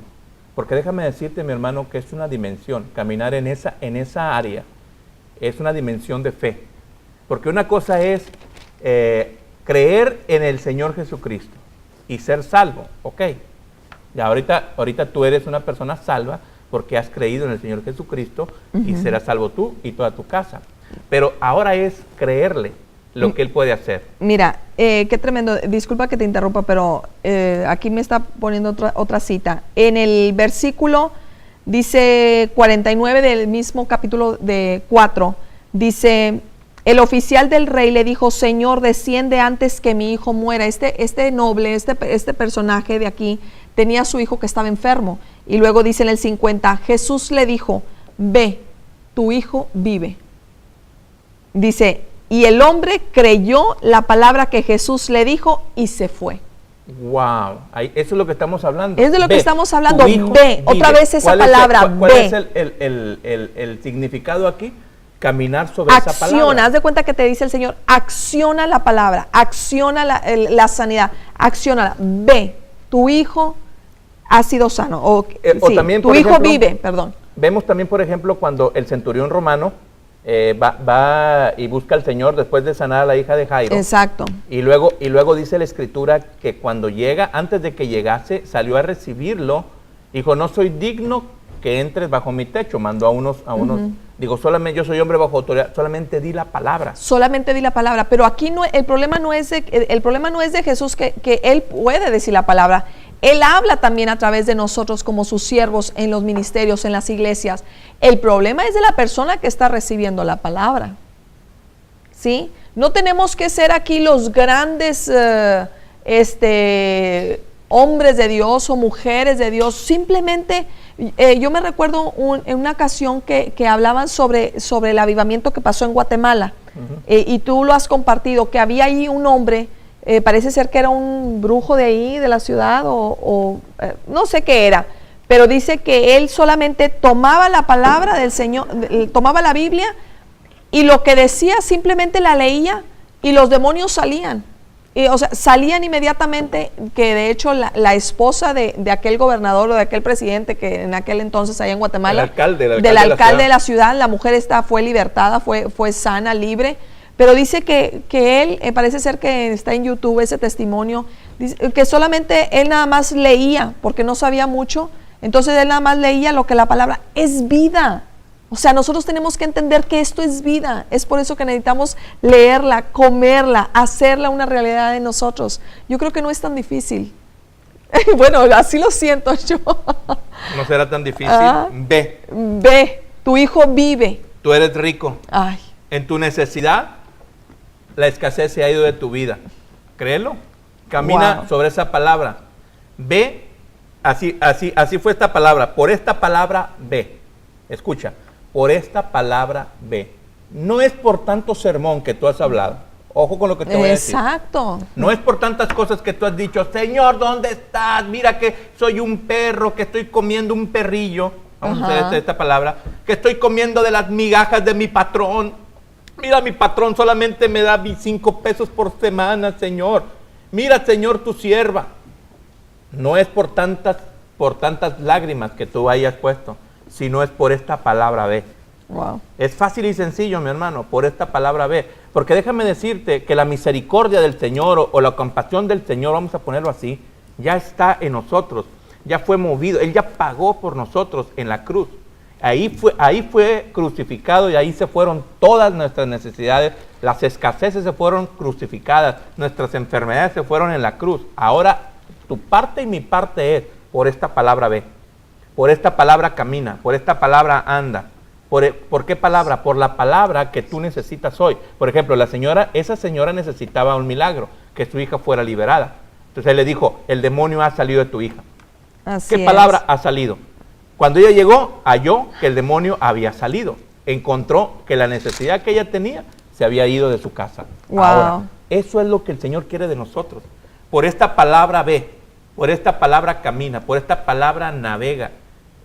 C: porque déjame decirte, mi hermano, que es una dimensión, caminar en esa área, es una dimensión de fe. Porque una cosa es creer en el Señor Jesucristo y ser salvo, ok. Ya ahorita tú eres una persona salva porque has creído en el Señor Jesucristo, y serás salvo tú y toda tu casa. Pero ahora es creerle lo que Él puede hacer.
B: Mira, qué tremendo. Disculpa que te interrumpa, pero aquí me está poniendo otra cita. En el versículo, dice 49 del mismo capítulo de 4, dice, el oficial del rey le dijo, Señor, desciende antes que mi hijo muera. Este noble, este personaje de aquí, tenía a su hijo que estaba enfermo. Y luego dice en el 50, Jesús le dijo, ve, tu hijo vive. Dice, y el hombre creyó la palabra que Jesús le dijo y se fue.
C: Wow, eso es lo que estamos hablando.
B: Es de lo que estamos hablando. Ve,
C: vive.
B: otra vez esa palabra,
C: ¿Cuál
B: ve.
C: es el significado aquí? Caminar sobre esa palabra.
B: Acciona, haz de cuenta que te dice el Señor, acciona la palabra, acciona la sanidad, acciónala, ve, tu hijo ha sido sano, o
C: también,
B: tu
C: por
B: hijo
C: ejemplo,
B: vive, perdón.
C: Vemos también, por ejemplo, cuando el centurión romano va y busca al Señor después de sanar a la hija de Jairo.
B: Exacto.
C: Y luego dice la Escritura que cuando llega, antes de que llegase, salió a recibirlo, dijo, no soy digno que entres bajo mi techo. Mandó a unos, digo, solamente yo soy hombre bajo autoridad, solamente di la palabra.
B: Solamente di la palabra, pero aquí no, el problema no es de Jesús que Él puede decir la palabra. Él habla también a través de nosotros como sus siervos en los ministerios, en las iglesias. El problema es de la persona que está recibiendo la palabra. ¿Sí? No tenemos que ser aquí los grandes hombres de Dios o mujeres de Dios. Simplemente, yo me recuerdo en una ocasión que hablaban sobre el avivamiento que pasó en Guatemala. Y tú lo has compartido, que había ahí un hombre. Parece ser que era un brujo de ahí, de la ciudad, o no sé qué era, pero dice que él solamente tomaba la palabra del Señor, tomaba la Biblia, y lo que decía simplemente la leía, y los demonios salían. O sea, salían inmediatamente, que de hecho la esposa de aquel gobernador o de aquel presidente que en aquel entonces allá en Guatemala, del alcalde de la ciudad, la mujer fue libertada, fue sana, libre. Pero dice que él, parece ser que está en YouTube ese testimonio, dice que solamente él nada más leía, porque no sabía mucho, entonces él nada más leía lo que la palabra es vida. O sea, nosotros tenemos que entender que esto es vida, es por eso que necesitamos leerla, comerla, hacerla una realidad en nosotros. Yo creo que no es tan difícil. Bueno, así lo siento yo.
C: No será tan difícil.
B: Ve, tu hijo vive.
C: Tú eres rico.
B: Ay.
C: En tu necesidad, la escasez se ha ido de tu vida. Créelo. Camina sobre esa palabra. Ve, así fue esta palabra. Por esta palabra ve. Escucha, por esta palabra ve. No es por tanto sermón que tú has hablado. Ojo con lo que te voy a decir.
B: Exacto.
C: No es por tantas cosas que tú has dicho, Señor, ¿dónde estás? Mira que soy un perro, que estoy comiendo un perrillo. Vamos a hacer esta palabra, que estoy comiendo de las migajas de mi patrón. Mira, mi patrón solamente me da 5 pesos por semana, Señor. Mira, Señor, tu sierva. No es por tantas lágrimas que tú hayas puesto, sino es por esta palabra ve.
B: Wow.
C: Es fácil y sencillo, mi hermano, por esta palabra ve. Porque déjame decirte que la misericordia del Señor o la compasión del Señor, vamos a ponerlo así, ya está en nosotros, ya fue movido. Él ya pagó por nosotros en la cruz. Ahí fue crucificado y ahí se fueron todas nuestras necesidades. Las escaseces se fueron crucificadas, nuestras enfermedades se fueron en la cruz. Ahora tu parte y mi parte es por esta palabra ve, por esta palabra camina, por esta palabra anda. ¿Por qué palabra? Por la palabra que tú necesitas hoy. Por ejemplo, esa señora necesitaba un milagro, que su hija fuera liberada. Entonces él le dijo, el demonio ha salido de tu hija.
B: Así
C: ¿Qué
B: es.
C: palabra ha salido? Cuando ella llegó, halló que el demonio había salido. Encontró que la necesidad que ella tenía se había ido de su casa.
B: Wow.
C: Ahora, eso es lo que el Señor quiere de nosotros. Por esta palabra ve, por esta palabra camina, por esta palabra navega.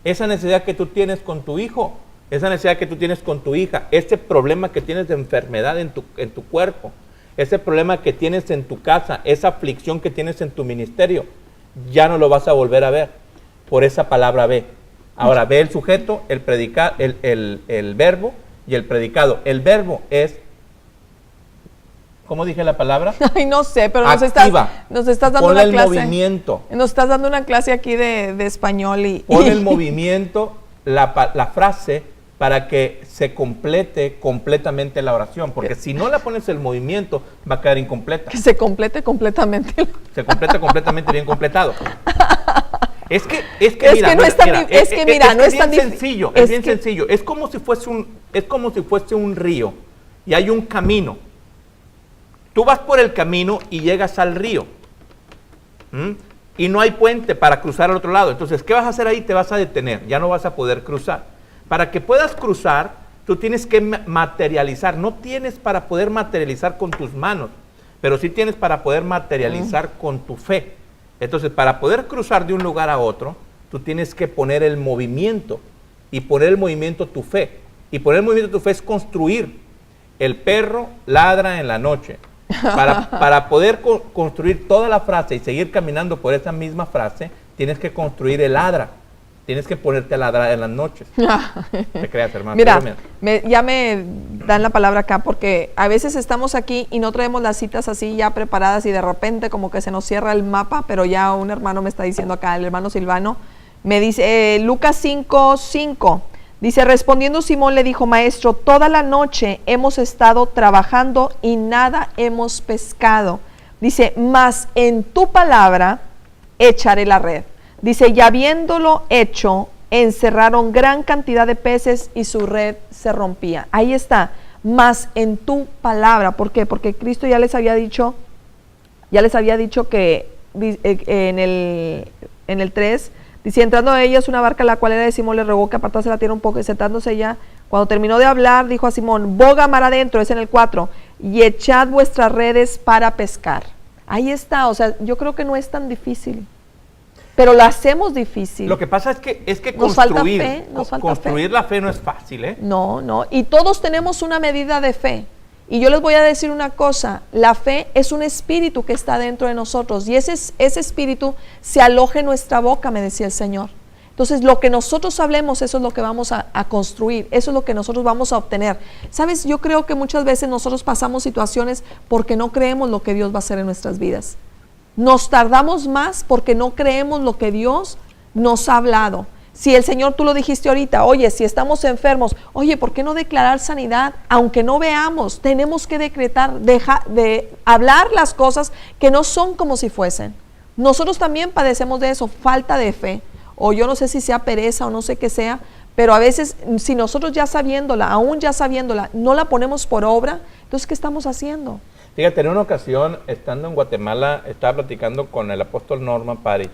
C: Esa necesidad que tú tienes con tu hijo, esa necesidad que tú tienes con tu hija, ese problema que tienes de enfermedad en tu cuerpo, ese problema que tienes en tu casa, esa aflicción que tienes en tu ministerio, ya no lo vas a volver a ver por esa palabra ve. Ahora ve el sujeto, el verbo y el predicado. El verbo es, ¿cómo dije la palabra?
B: Ay, no sé, pero
C: activa.
B: nos estás dando
C: Ponle
B: una clase.
C: el movimiento.
B: Nos estás dando una clase aquí de español y...
C: Pon el movimiento, la frase, para que se complete completamente la oración. Porque si no la pones el movimiento, va a quedar incompleta.
B: Que se complete completamente.
C: Se completa completamente bien completado. Es que
B: mira, no es tan
C: sencillo, es bien sencillo. Es como si fuese un río y hay un camino. Tú vas por el camino y llegas al río. Y no hay puente para cruzar al otro lado. Entonces, ¿qué vas a hacer ahí? Te vas a detener, ya no vas a poder cruzar. Para que puedas cruzar, tú tienes que materializar. No tienes para poder materializar con tus manos, pero sí tienes para poder materializar con tu fe. Entonces, para poder cruzar de un lugar a otro, tú tienes que poner el movimiento, y poner el movimiento tu fe. Y poner el movimiento tu fe es construir. El perro ladra en la noche. Para poder construir toda la frase y seguir caminando por esa misma frase, tienes que construir el ladra. Tienes que ponerte a ladrar en las noches. Te creas, hermano.
B: Mira, ya me dan la palabra acá porque a veces estamos aquí y no traemos las citas así ya preparadas y de repente como que se nos cierra el mapa, pero ya un hermano me está diciendo acá, el hermano Silvano, me dice, Lucas 5:5, dice, respondiendo Simón le dijo, maestro, toda la noche hemos estado trabajando y nada hemos pescado. Dice, mas en tu palabra echaré la red. Dice, y habiéndolo hecho, encerraron gran cantidad de peces y su red se rompía. Ahí está, más en tu palabra. ¿Por qué? Porque Cristo ya les había dicho que en el 3, dice, entrando a ellas una barca la cual era de Simón, le rogó que apartase la tierra un poco y sentándose ella, cuando terminó de hablar, dijo a Simón, boga mar adentro, es en el 4, y echad vuestras redes para pescar. Ahí está, o sea, yo creo que no es tan difícil. Pero lo hacemos difícil.
C: Lo que pasa es que
B: nos
C: construir,
B: falta fe, nos falta
C: construir
B: fe.
C: la fe no es fácil, ¿eh?
B: No, y todos tenemos una medida de fe. Y yo les voy a decir una cosa, la fe es un espíritu que está dentro de nosotros y ese espíritu se aloja en nuestra boca, me decía el Señor. Entonces, lo que nosotros hablemos, eso es lo que vamos a construir, eso es lo que nosotros vamos a obtener. ¿Sabes? Yo creo que muchas veces nosotros pasamos situaciones porque no creemos lo que Dios va a hacer en nuestras vidas. Nos tardamos más porque no creemos lo que Dios nos ha hablado. Si el Señor, tú lo dijiste ahorita, oye, si estamos enfermos, oye, ¿por qué no declarar sanidad? Aunque no veamos, tenemos que decretar, de hablar las cosas que no son como si fuesen. Nosotros también padecemos de eso, falta de fe, o yo no sé si sea pereza o no sé qué sea, pero a veces si nosotros ya sabiéndola, aún ya sabiéndola, no la ponemos por obra, entonces ¿qué estamos haciendo?
C: Fíjate, en una ocasión, estando en Guatemala, estaba platicando con el apóstol Norman Parich,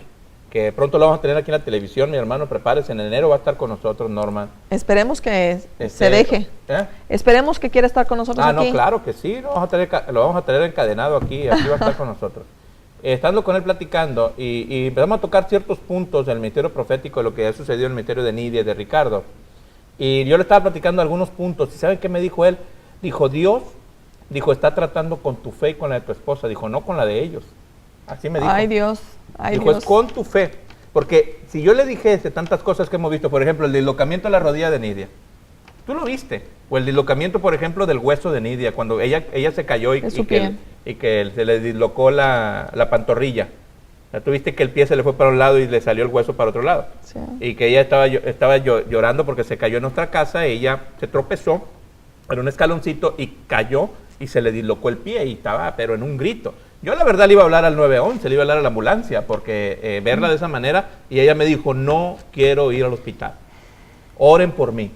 C: que pronto lo vamos a tener aquí en la televisión, mi hermano, prepárese, en enero va a estar con nosotros Norman.
B: Esperemos que se deje. Esperemos que quiera estar con nosotros aquí.
C: No, claro que sí, lo vamos a tener encadenado aquí va a estar con nosotros. estando con él platicando y empezamos a tocar ciertos puntos del ministerio profético, de lo que ha sucedido en el ministerio de Nidia y de Ricardo. Y yo le estaba platicando algunos puntos. ¿Y saben qué me dijo él? Dijo, Dios, dijo, está tratando con tu fe y con la de tu esposa. Dijo, no con la de ellos. Así me dijo.
B: Ay, Dios. Ay,
C: dijo,
B: Dios.
C: es con tu fe. Porque si yo le dijese tantas cosas que hemos visto, por ejemplo, el dislocamiento de la rodilla de Nidia, tú lo viste. O el dislocamiento, por ejemplo, del hueso de Nidia, cuando ella se cayó y que se le dislocó la pantorrilla. O sea, tú viste que el pie se le fue para un lado y le salió el hueso para otro lado.
B: Sí.
C: Y que ella estaba llorando porque se cayó en nuestra casa, ella se tropezó en un escaloncito y cayó y se le dislocó el pie y estaba, pero en un grito. Yo la verdad le iba a hablar al 911, le iba a hablar a la ambulancia, porque verla de esa manera, y ella me dijo, no quiero ir al hospital, oren por mí.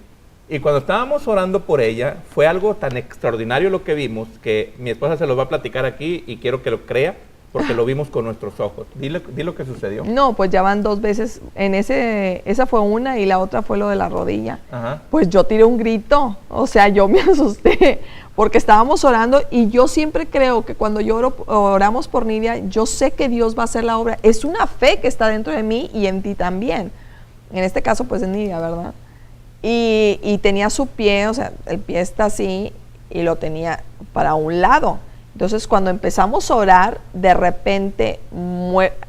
C: Y cuando estábamos orando por ella, fue algo tan extraordinario lo que vimos, que mi esposa se los va a platicar aquí y quiero que lo crea, porque lo vimos con nuestros ojos. Di lo que sucedió.
B: No, pues ya van 2 veces. Esa fue una y la otra fue lo de la rodilla.
C: Ajá.
B: Pues yo tiré un grito, o sea, yo me asusté porque estábamos orando y yo siempre creo que cuando oramos por Nidia, yo sé que Dios va a hacer la obra. Es una fe que está dentro de mí y en ti también. En este caso, pues en Nidia, ¿verdad? Y tenía su pie, o sea, el pie está así y lo tenía para un lado. Entonces, cuando empezamos a orar, de repente,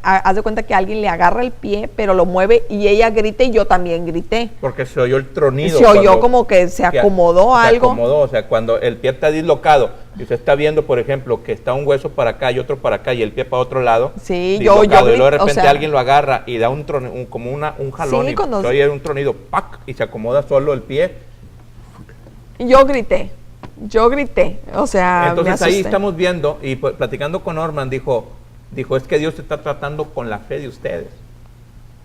B: haz de cuenta que alguien le agarra el pie, pero lo mueve y ella grita y yo también grité.
C: Porque se oyó el tronido.
B: Se oyó como que se acomodó algo.
C: Se acomodó, o sea, cuando el pie está dislocado y usted está viendo, por ejemplo, que está un hueso para acá y otro para acá y el pie para otro lado.
B: Sí,
C: y luego de repente alguien lo agarra y da un jalón
B: sí,
C: y se oye un tronido, ¡pac! Y se acomoda solo el pie.
B: Yo grité, o sea,
C: entonces ahí estamos viendo y platicando con Norman, dijo, es que Dios está tratando con la fe de ustedes.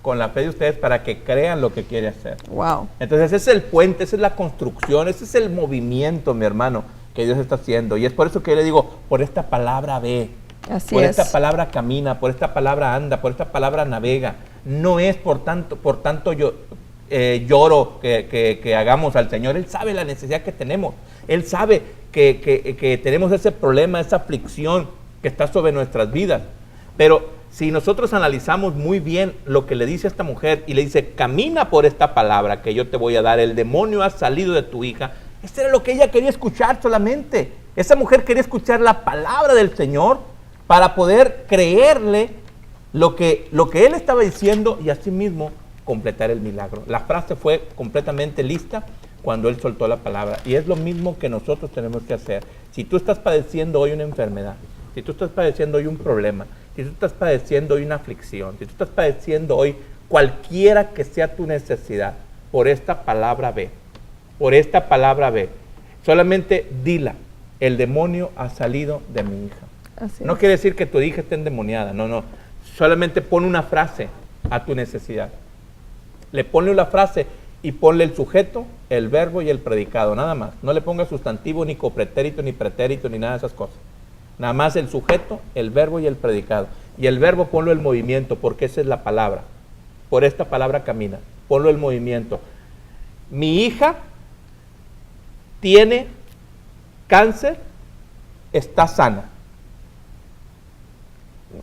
C: Con la fe de ustedes para que crean lo que quiere hacer.
B: Wow.
C: Entonces ese es el puente, esa es la construcción, ese es el movimiento, mi hermano, que Dios está haciendo. Y es por eso que yo le digo, por esta palabra ve,
B: Así
C: por
B: es.
C: esta palabra camina, por esta palabra anda, por esta palabra navega. No es por tanto yo lloro que hagamos al Señor. Él sabe la necesidad que tenemos. Él sabe que tenemos ese problema, esa aflicción que está sobre nuestras vidas. Pero si nosotros analizamos muy bien lo que le dice a esta mujer y le dice, camina por esta palabra que yo te voy a dar, el demonio ha salido de tu hija. Esto era lo que ella quería escuchar solamente. Esa mujer quería escuchar la palabra del Señor para poder creerle lo que él estaba diciendo y así mismo completar el milagro. La frase fue completamente lista cuando él soltó la palabra. Y es lo mismo que nosotros tenemos que hacer. Si tú estás padeciendo hoy una enfermedad, si tú estás padeciendo hoy un problema, si tú estás padeciendo hoy una aflicción, si tú estás padeciendo hoy cualquiera que sea tu necesidad, por esta palabra ve, por esta palabra ve. Solamente dila, el demonio ha salido de mi hija.
B: Así
C: No
B: es.
C: quiere decir que tu hija esté endemoniada, no. Solamente pon una frase a tu necesidad. Le ponle la frase y ponle el sujeto, el verbo y el predicado, nada más. No le ponga sustantivo, ni copretérito, ni pretérito, ni nada de esas cosas. Nada más el sujeto, el verbo y el predicado. Y el verbo ponlo en movimiento, porque esa es la palabra. Por esta palabra camina. Ponlo en movimiento. Mi hija tiene cáncer, está sana.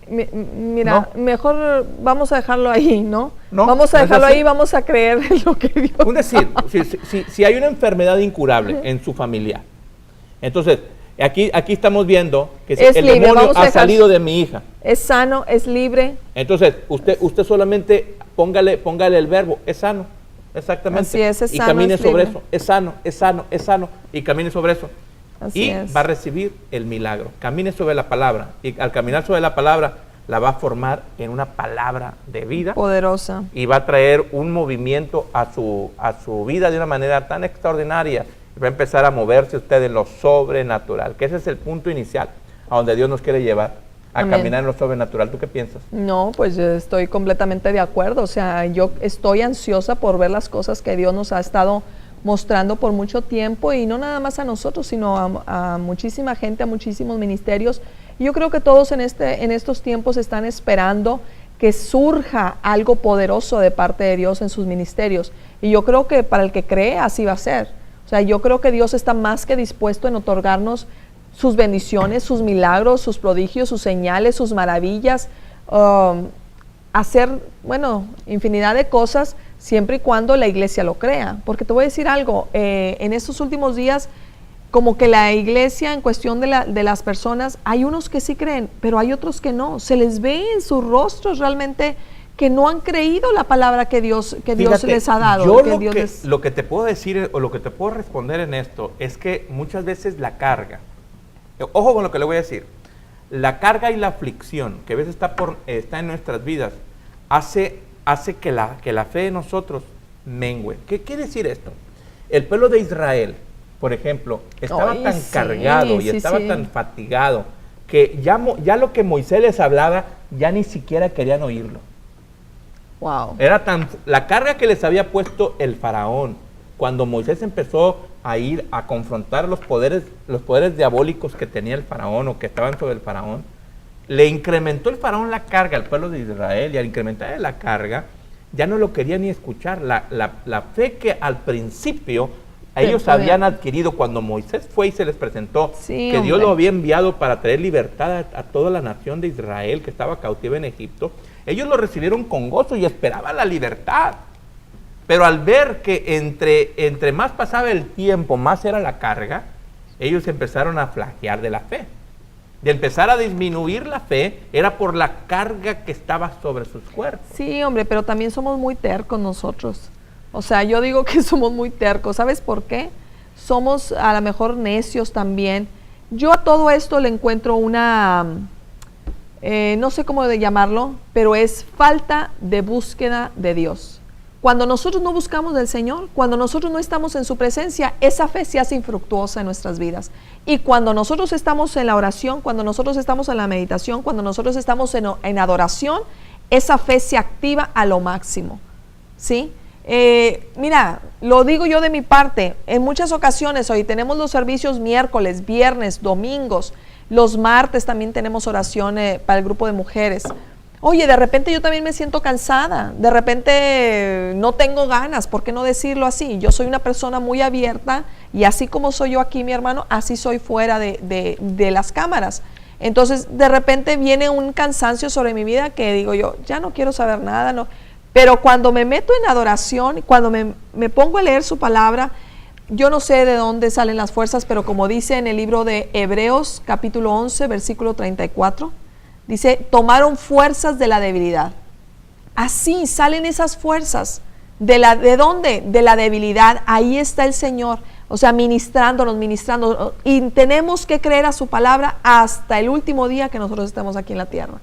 B: Mira,
C: ¿No?
B: mejor vamos a dejarlo ahí, ¿no?
C: No,
B: Vamos a
C: no es
B: dejarlo
C: así.
B: ahí, vamos a creer en lo que Dios.
C: Un decir, si hay una enfermedad incurable en su familia, entonces aquí estamos viendo que
B: Es
C: el
B: libre,
C: demonio
B: vamos a
C: ha
B: dejar-
C: salido de mi hija.
B: Es sano, es libre.
C: Entonces usted solamente póngale el verbo, es sano, exactamente.
B: Así es
C: y
B: sano,
C: camine
B: es
C: sobre
B: libre.
C: eso, es sano, y camine sobre eso.
B: Así
C: y
B: es.
C: va a recibir el milagro. Camine sobre la palabra, y al caminar sobre la palabra, la va a formar en una palabra de vida.
B: Poderosa.
C: Y va a traer un movimiento a su vida de una manera tan extraordinaria. Va a empezar a moverse usted en lo sobrenatural, que ese es el punto inicial, a donde Dios nos quiere llevar, a
B: Amén.
C: caminar en lo sobrenatural. ¿Tú qué piensas?
B: No, pues yo estoy completamente de acuerdo. O sea, yo estoy ansiosa por ver las cosas que Dios nos ha estado mostrando por mucho tiempo, y no nada más a nosotros, sino a muchísima gente, a muchísimos ministerios. Y yo creo que todos en estos tiempos están esperando que surja algo poderoso de parte de Dios en sus ministerios. Y yo creo que para el que cree, así va a ser. O sea, yo creo que Dios está más que dispuesto en otorgarnos sus bendiciones, sus milagros, sus prodigios, sus señales, sus maravillas, hacer, bueno, infinidad de cosas siempre y cuando la iglesia lo crea. Porque te voy a decir algo, en estos últimos días, como que la iglesia, en cuestión de las personas, hay unos que sí creen, pero hay otros que no. Se les ve en sus rostros realmente que no han creído la palabra que Dios
C: Fíjate,
B: les ha dado.
C: Yo
B: que
C: lo que te puedo decir o lo que te puedo responder en esto es que muchas veces la carga, ojo con lo que le voy a decir, la carga y la aflicción que a veces está en nuestras vidas hace que la fe de nosotros mengue. ¿Qué quiere decir esto? El pueblo de Israel, por ejemplo, estaba tan cargado y estaba tan fatigado que ya lo que Moisés les hablaba ya ni siquiera querían oírlo.
B: Wow.
C: Era la carga que les había puesto el faraón. Cuando Moisés empezó a ir a confrontar los poderes diabólicos que tenía el faraón o que estaban sobre el faraón, le incrementó el faraón la carga al pueblo de Israel, y al incrementar la carga ya no lo quería ni escuchar. La fe que al principio ellos habían adquirido cuando Moisés fue y se les presentó que Dios lo había enviado para traer libertad a toda la nación de Israel que estaba cautiva en Egipto, ellos lo recibieron con gozo y esperaban la libertad. Pero al ver que entre más pasaba el tiempo, más era la carga, ellos empezaron a flaquear de la fe. De empezar a disminuir la fe, era por la carga que estaba sobre sus cuerpos.
B: Sí, hombre, pero también somos muy tercos nosotros. O sea, yo digo que somos muy tercos. ¿Sabes por qué? Somos a lo mejor necios también. Yo a todo esto le encuentro una, no sé cómo de llamarlo, pero es falta de búsqueda de Dios. Cuando nosotros no buscamos del Señor, cuando nosotros no estamos en su presencia, esa fe se hace infructuosa en nuestras vidas. Y cuando nosotros estamos en la oración, cuando nosotros estamos en la meditación, cuando nosotros estamos en adoración, esa fe se activa a lo máximo, ¿sí? Mira, lo digo yo de mi parte, en muchas ocasiones hoy tenemos los servicios miércoles, viernes, domingos, los martes también tenemos oración para el grupo de mujeres. Oye, de repente yo también me siento cansada, de repente no tengo ganas, ¿por qué no decirlo así? Yo soy una persona muy abierta y así como soy yo aquí, mi hermano, así soy fuera de las cámaras. Entonces, de repente viene un cansancio sobre mi vida que digo yo, ya no quiero saber nada, no. Pero cuando me meto en adoración, cuando me pongo a leer su palabra, yo no sé de dónde salen las fuerzas, pero como dice en el libro de Hebreos, capítulo 11, versículo 34, dice, tomaron fuerzas de la debilidad. Así salen esas fuerzas. ¿De dónde? De la debilidad. Ahí está el Señor, o sea, ministrándonos. Y tenemos que creer a su palabra hasta el último día que nosotros estemos aquí en la tierra.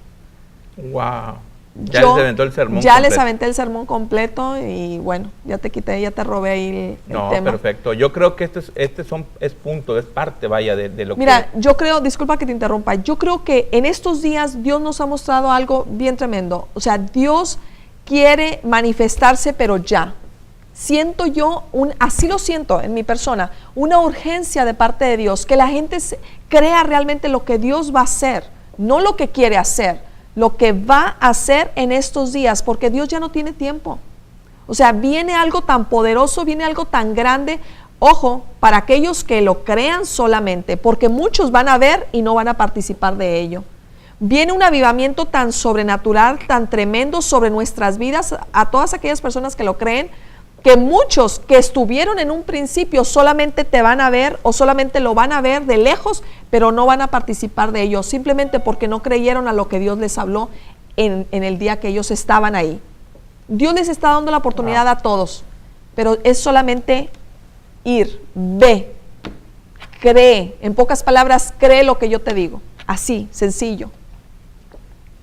C: Wow. Ya les aventó el sermón
B: ya
C: completo.
B: Les aventé el sermón completo y bueno, ya te robé ahí el tema.
C: Perfecto. Yo creo que es parte, vaya, de lo que...
B: Mira, yo creo, disculpa que te interrumpa, yo creo que en estos días Dios nos ha mostrado algo bien tremendo. O sea, Dios quiere manifestarse, pero ya. Siento yo, así lo siento en mi persona, una urgencia de parte de Dios, que la gente crea realmente lo que Dios va a hacer, no lo que quiere hacer, lo que va a hacer en estos días, porque Dios ya no tiene tiempo. O sea, viene algo tan poderoso, viene algo tan grande. Ojo, para aquellos que lo crean solamente, porque muchos van a ver y no van a participar de ello. Viene un avivamiento tan sobrenatural, tan tremendo sobre nuestras vidas, a todas aquellas personas que lo creen, que muchos que estuvieron en un principio solamente te van a ver o solamente lo van a ver de lejos, pero no van a participar de ello, simplemente porque no creyeron a lo que Dios les habló en el día que ellos estaban ahí. Dios les está dando la oportunidad a todos, pero es solamente ir, ve, cree, en pocas palabras, cree lo que yo te digo, así, sencillo.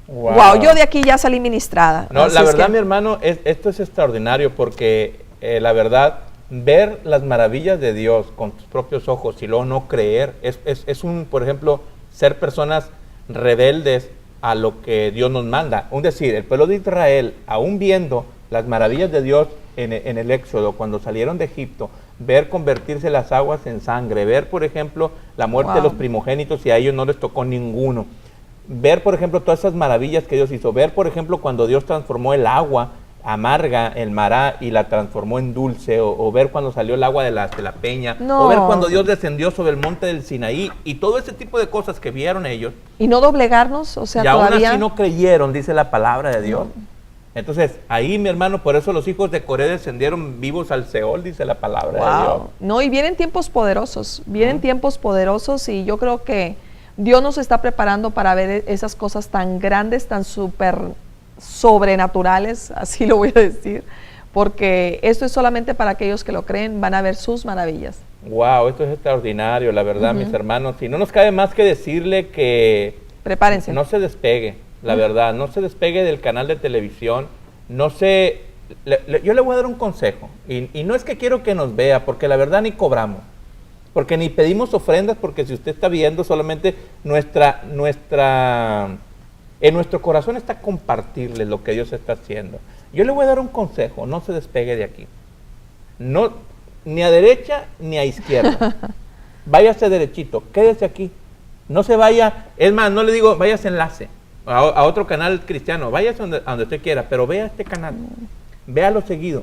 B: Wow, yo de aquí ya salí ministrada.
C: No, la verdad, mi hermano, esto es extraordinario porque la verdad, ver las maravillas de Dios con tus propios ojos y luego no creer, por ejemplo, ser personas rebeldes a lo que Dios nos manda. Es decir, el pueblo de Israel, aún viendo las maravillas de Dios en el Éxodo, cuando salieron de Egipto, ver convertirse las aguas en sangre, ver, por ejemplo, la muerte de los primogénitos y a ellos no les tocó ninguno. Ver, por ejemplo, todas esas maravillas que Dios hizo. Ver, por ejemplo, cuando Dios transformó el agua amarga el mará y la transformó en dulce, o ver cuando salió el agua de la peña,
B: No.
C: o ver cuando Dios descendió sobre el monte del Sinaí, y todo ese tipo de cosas que vieron ellos,
B: Y no doblegarnos, o sea,
C: y aún
B: todavía.
C: así no creyeron, dice la palabra de Dios. Entonces, ahí, mi hermano, por eso los hijos de Coré descendieron vivos al Seol, dice la palabra de Dios.
B: Wow. No, y vienen tiempos poderosos, y yo creo que Dios nos está preparando para ver esas cosas tan grandes, tan súper sobrenaturales, así lo voy a decir, porque esto es solamente para aquellos que lo creen, van a ver sus maravillas.
C: Wow, esto es extraordinario, la verdad, mis hermanos. Y no nos cabe más que decirle que
B: Prepárense.
C: no se despegue, la verdad, no se despegue del canal de televisión, yo le voy a dar un consejo, y no es que quiero que nos vea, porque la verdad ni cobramos, porque ni pedimos ofrendas, porque si usted está viendo solamente en nuestro corazón está compartirle lo que Dios está haciendo. Yo le voy a dar un consejo, no se despegue de aquí, no, ni a derecha ni a izquierda, váyase derechito, quédese aquí, no se vaya, es más, no le digo váyase enlace a otro canal cristiano, váyase a donde usted quiera, pero vea este canal, véalo seguido,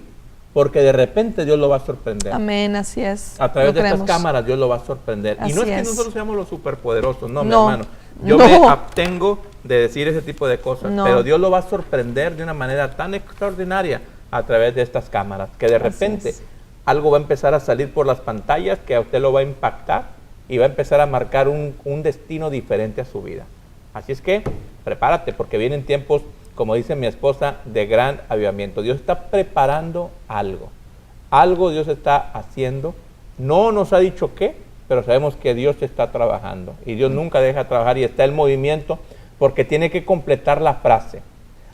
C: porque de repente Dios lo va a sorprender.
B: Amén, así es.
C: A través
B: Lo
C: de
B: creemos.
C: estas cámaras Dios lo va a sorprender. Y no es
B: Así
C: que
B: es.
C: nosotros seamos los superpoderosos, no, mi
B: No,
C: hermano. Yo
B: no.
C: me abstengo de decir ese tipo de cosas,
B: No.
C: pero Dios lo va a sorprender de una manera tan extraordinaria a través de estas cámaras, que de repente
B: es.
C: algo va a empezar a salir por las pantallas que a usted lo va a impactar y va a empezar a marcar un destino diferente a su vida. Así es que prepárate, porque vienen tiempos, como dice mi esposa, de gran avivamiento. Dios está preparando algo. Algo Dios está haciendo. No nos ha dicho qué, pero sabemos que Dios está trabajando. Y Dios nunca deja trabajar, y está el movimiento, porque tiene que completar la frase.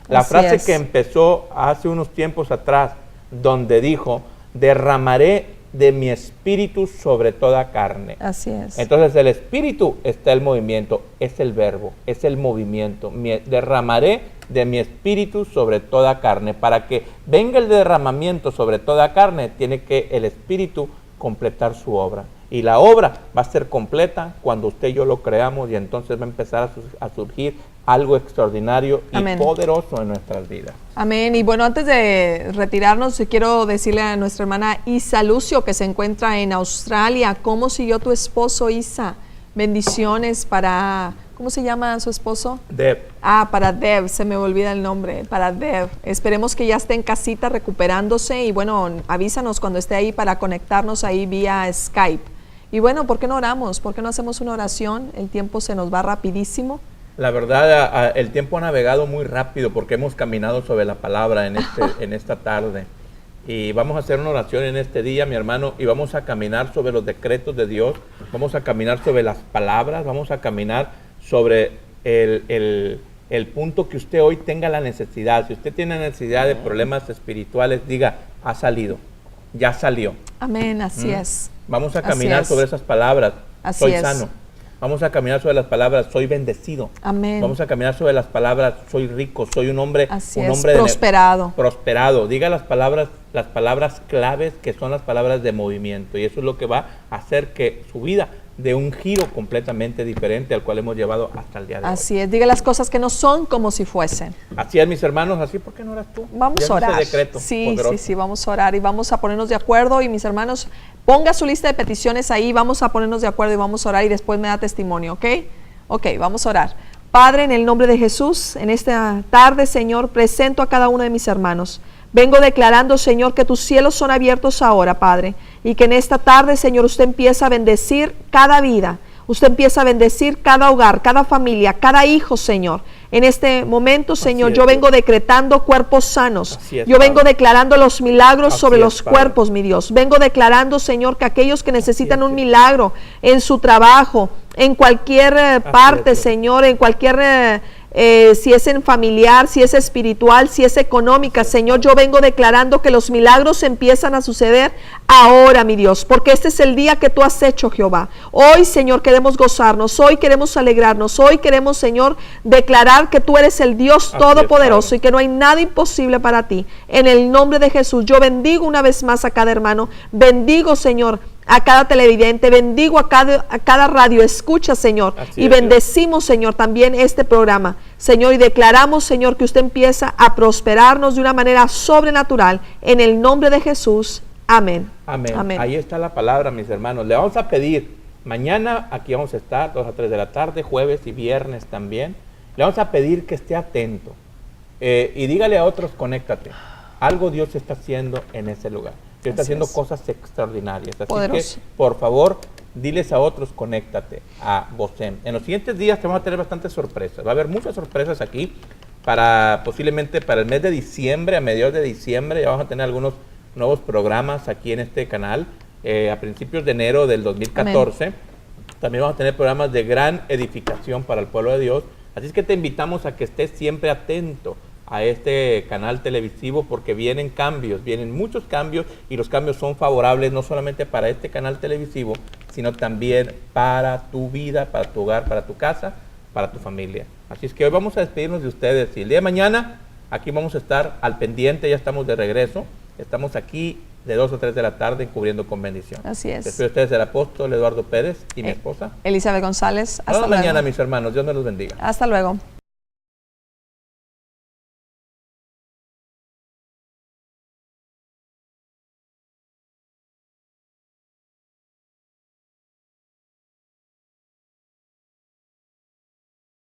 C: La
B: Así
C: frase
B: es.
C: que empezó hace unos tiempos atrás, donde dijo, derramaré de mi espíritu sobre toda carne.
B: Así es.
C: Entonces el espíritu está el movimiento, es el verbo, es el movimiento. Derramaré de mi espíritu sobre toda carne. Para que venga el derramamiento sobre toda carne, tiene que el espíritu completar su obra. Y la obra va a ser completa cuando usted y yo lo creamos, y entonces va a empezar a surgir algo extraordinario y
B: Amén.
C: poderoso en nuestras vidas.
B: Amén. Y bueno, antes de retirarnos, quiero decirle a nuestra hermana Isa Lucio, que se encuentra en Australia. ¿Cómo siguió tu esposo, Isa? Bendiciones para... ¿Cómo se llama su esposo?
C: Deb,
B: Para Dev, se me olvida el nombre, para Dev. Esperemos que ya esté en casita recuperándose, y bueno, avísanos cuando esté ahí para conectarnos ahí vía Skype. Y bueno, ¿por qué no oramos? ¿Por qué no hacemos una oración? El tiempo se nos va rapidísimo.
C: la verdad, el tiempo ha navegado muy rápido, porque hemos caminado sobre la palabra en esta tarde. Y vamos a hacer una oración en este día, mi hermano, y vamos a caminar sobre los decretos de Dios, vamos a caminar sobre las palabras, vamos a caminar sobre el punto que usted hoy tenga la necesidad. Si usted tiene necesidad de problemas espirituales, diga, ha salido, ya salió.
B: Amén, así es.
C: Vamos a
B: Así
C: caminar
B: es.
C: sobre esas palabras,
B: Así
C: soy
B: es.
C: sano. Vamos a caminar sobre las palabras, soy bendecido.
B: Amén.
C: Vamos a caminar sobre las palabras, soy rico, soy un hombre,
B: Así
C: un
B: es,
C: hombre
B: prosperado.
C: prosperado. Diga las palabras claves, que son las palabras de movimiento, y eso es lo que va a hacer que su vida dé un giro completamente diferente al cual hemos llevado hasta el día de hoy.
B: Así es, diga las cosas que no son como si fuesen.
C: Así es, mis hermanos, así, ¿por qué no oras tú?
B: Vamos
C: Ya
B: a
C: es ese
B: orar.
C: decreto
B: Sí,
C: poderoso.
B: sí, vamos a orar y vamos a ponernos de acuerdo. Y mis hermanos, ponga su lista de peticiones ahí, vamos a ponernos de acuerdo y vamos a orar, y después me da testimonio, ¿ok? Ok, vamos a orar. Padre, en el nombre de Jesús, en esta tarde, Señor, presento a cada uno de mis hermanos. Vengo declarando, Señor, que tus cielos son abiertos ahora, Padre, y que en esta tarde, Señor, usted empieza a bendecir cada vida. Usted empieza a bendecir cada hogar, cada familia, cada hijo, Señor. En este momento, Señor,
C: es,
B: yo vengo decretando cuerpos sanos.
C: Así es,
B: Yo vengo
C: Padre.
B: declarando los milagros
C: Así
B: sobre
C: es,
B: los
C: Padre.
B: cuerpos, mi Dios. Vengo declarando, Señor, que aquellos que necesitan
C: es,
B: un
C: Dios.
B: milagro en su trabajo, en cualquier parte,
C: Dios.
B: Señor, en cualquier... si es en familiar, si es espiritual, si es económica, Señor, yo vengo declarando que los milagros empiezan a suceder ahora, mi Dios, porque este es el día que tú has hecho, Jehová. Hoy, Señor, queremos gozarnos, hoy queremos alegrarnos, hoy queremos, Señor, declarar que tú eres el Dios
C: Así
B: todopoderoso
C: es,
B: y que no hay nada imposible para ti. En el nombre de Jesús, yo bendigo una vez más a cada hermano, bendigo, Señor, a cada televidente, bendigo a cada radio escucha, Señor,
C: Así
B: y
C: es,
B: bendecimos, Señor, también este programa, Señor, y declaramos, Señor, que usted empieza a prosperarnos de una manera sobrenatural, en el nombre de Jesús, amén.
C: Amén.
B: Amén.
C: Ahí está la palabra, mis hermanos. Le vamos a pedir, mañana aquí vamos a estar, 2 a 3 de la tarde, jueves y viernes también. Le vamos a pedir que esté atento y dígale a otros, conéctate. Algo Dios está haciendo en ese lugar. Dios está
B: Así
C: haciendo
B: es.
C: cosas extraordinarias. Así
B: Poderoso.
C: que, por favor, diles a otros, conéctate a Bosem. En los siguientes días te vamos a tener bastantes sorpresas. Va a haber muchas sorpresas aquí posiblemente para el mes de diciembre, a mediados de diciembre, ya vamos a tener algunos nuevos programas aquí en este canal. A principios de enero del 2014. Amén. También vamos a tener programas de gran edificación para el pueblo de Dios. Así es que te invitamos a que estés siempre atento a este canal televisivo, porque vienen cambios, vienen muchos cambios, y los cambios son favorables no solamente para este canal televisivo, sino también para tu vida, para tu hogar, para tu casa, para tu familia. Así es que hoy vamos a despedirnos de ustedes, y el día de mañana aquí vamos a estar al pendiente. Ya estamos de regreso, estamos aquí de 2 a 3 de la tarde Cubriendo con Bendición.
B: Así es.
C: Despido de ustedes el apóstol Eduardo Pérez y mi esposa
B: Elizabeth González. Hasta
C: Hasta
B: luego.
C: mañana, mis hermanos. Dios me los bendiga.
B: Hasta luego.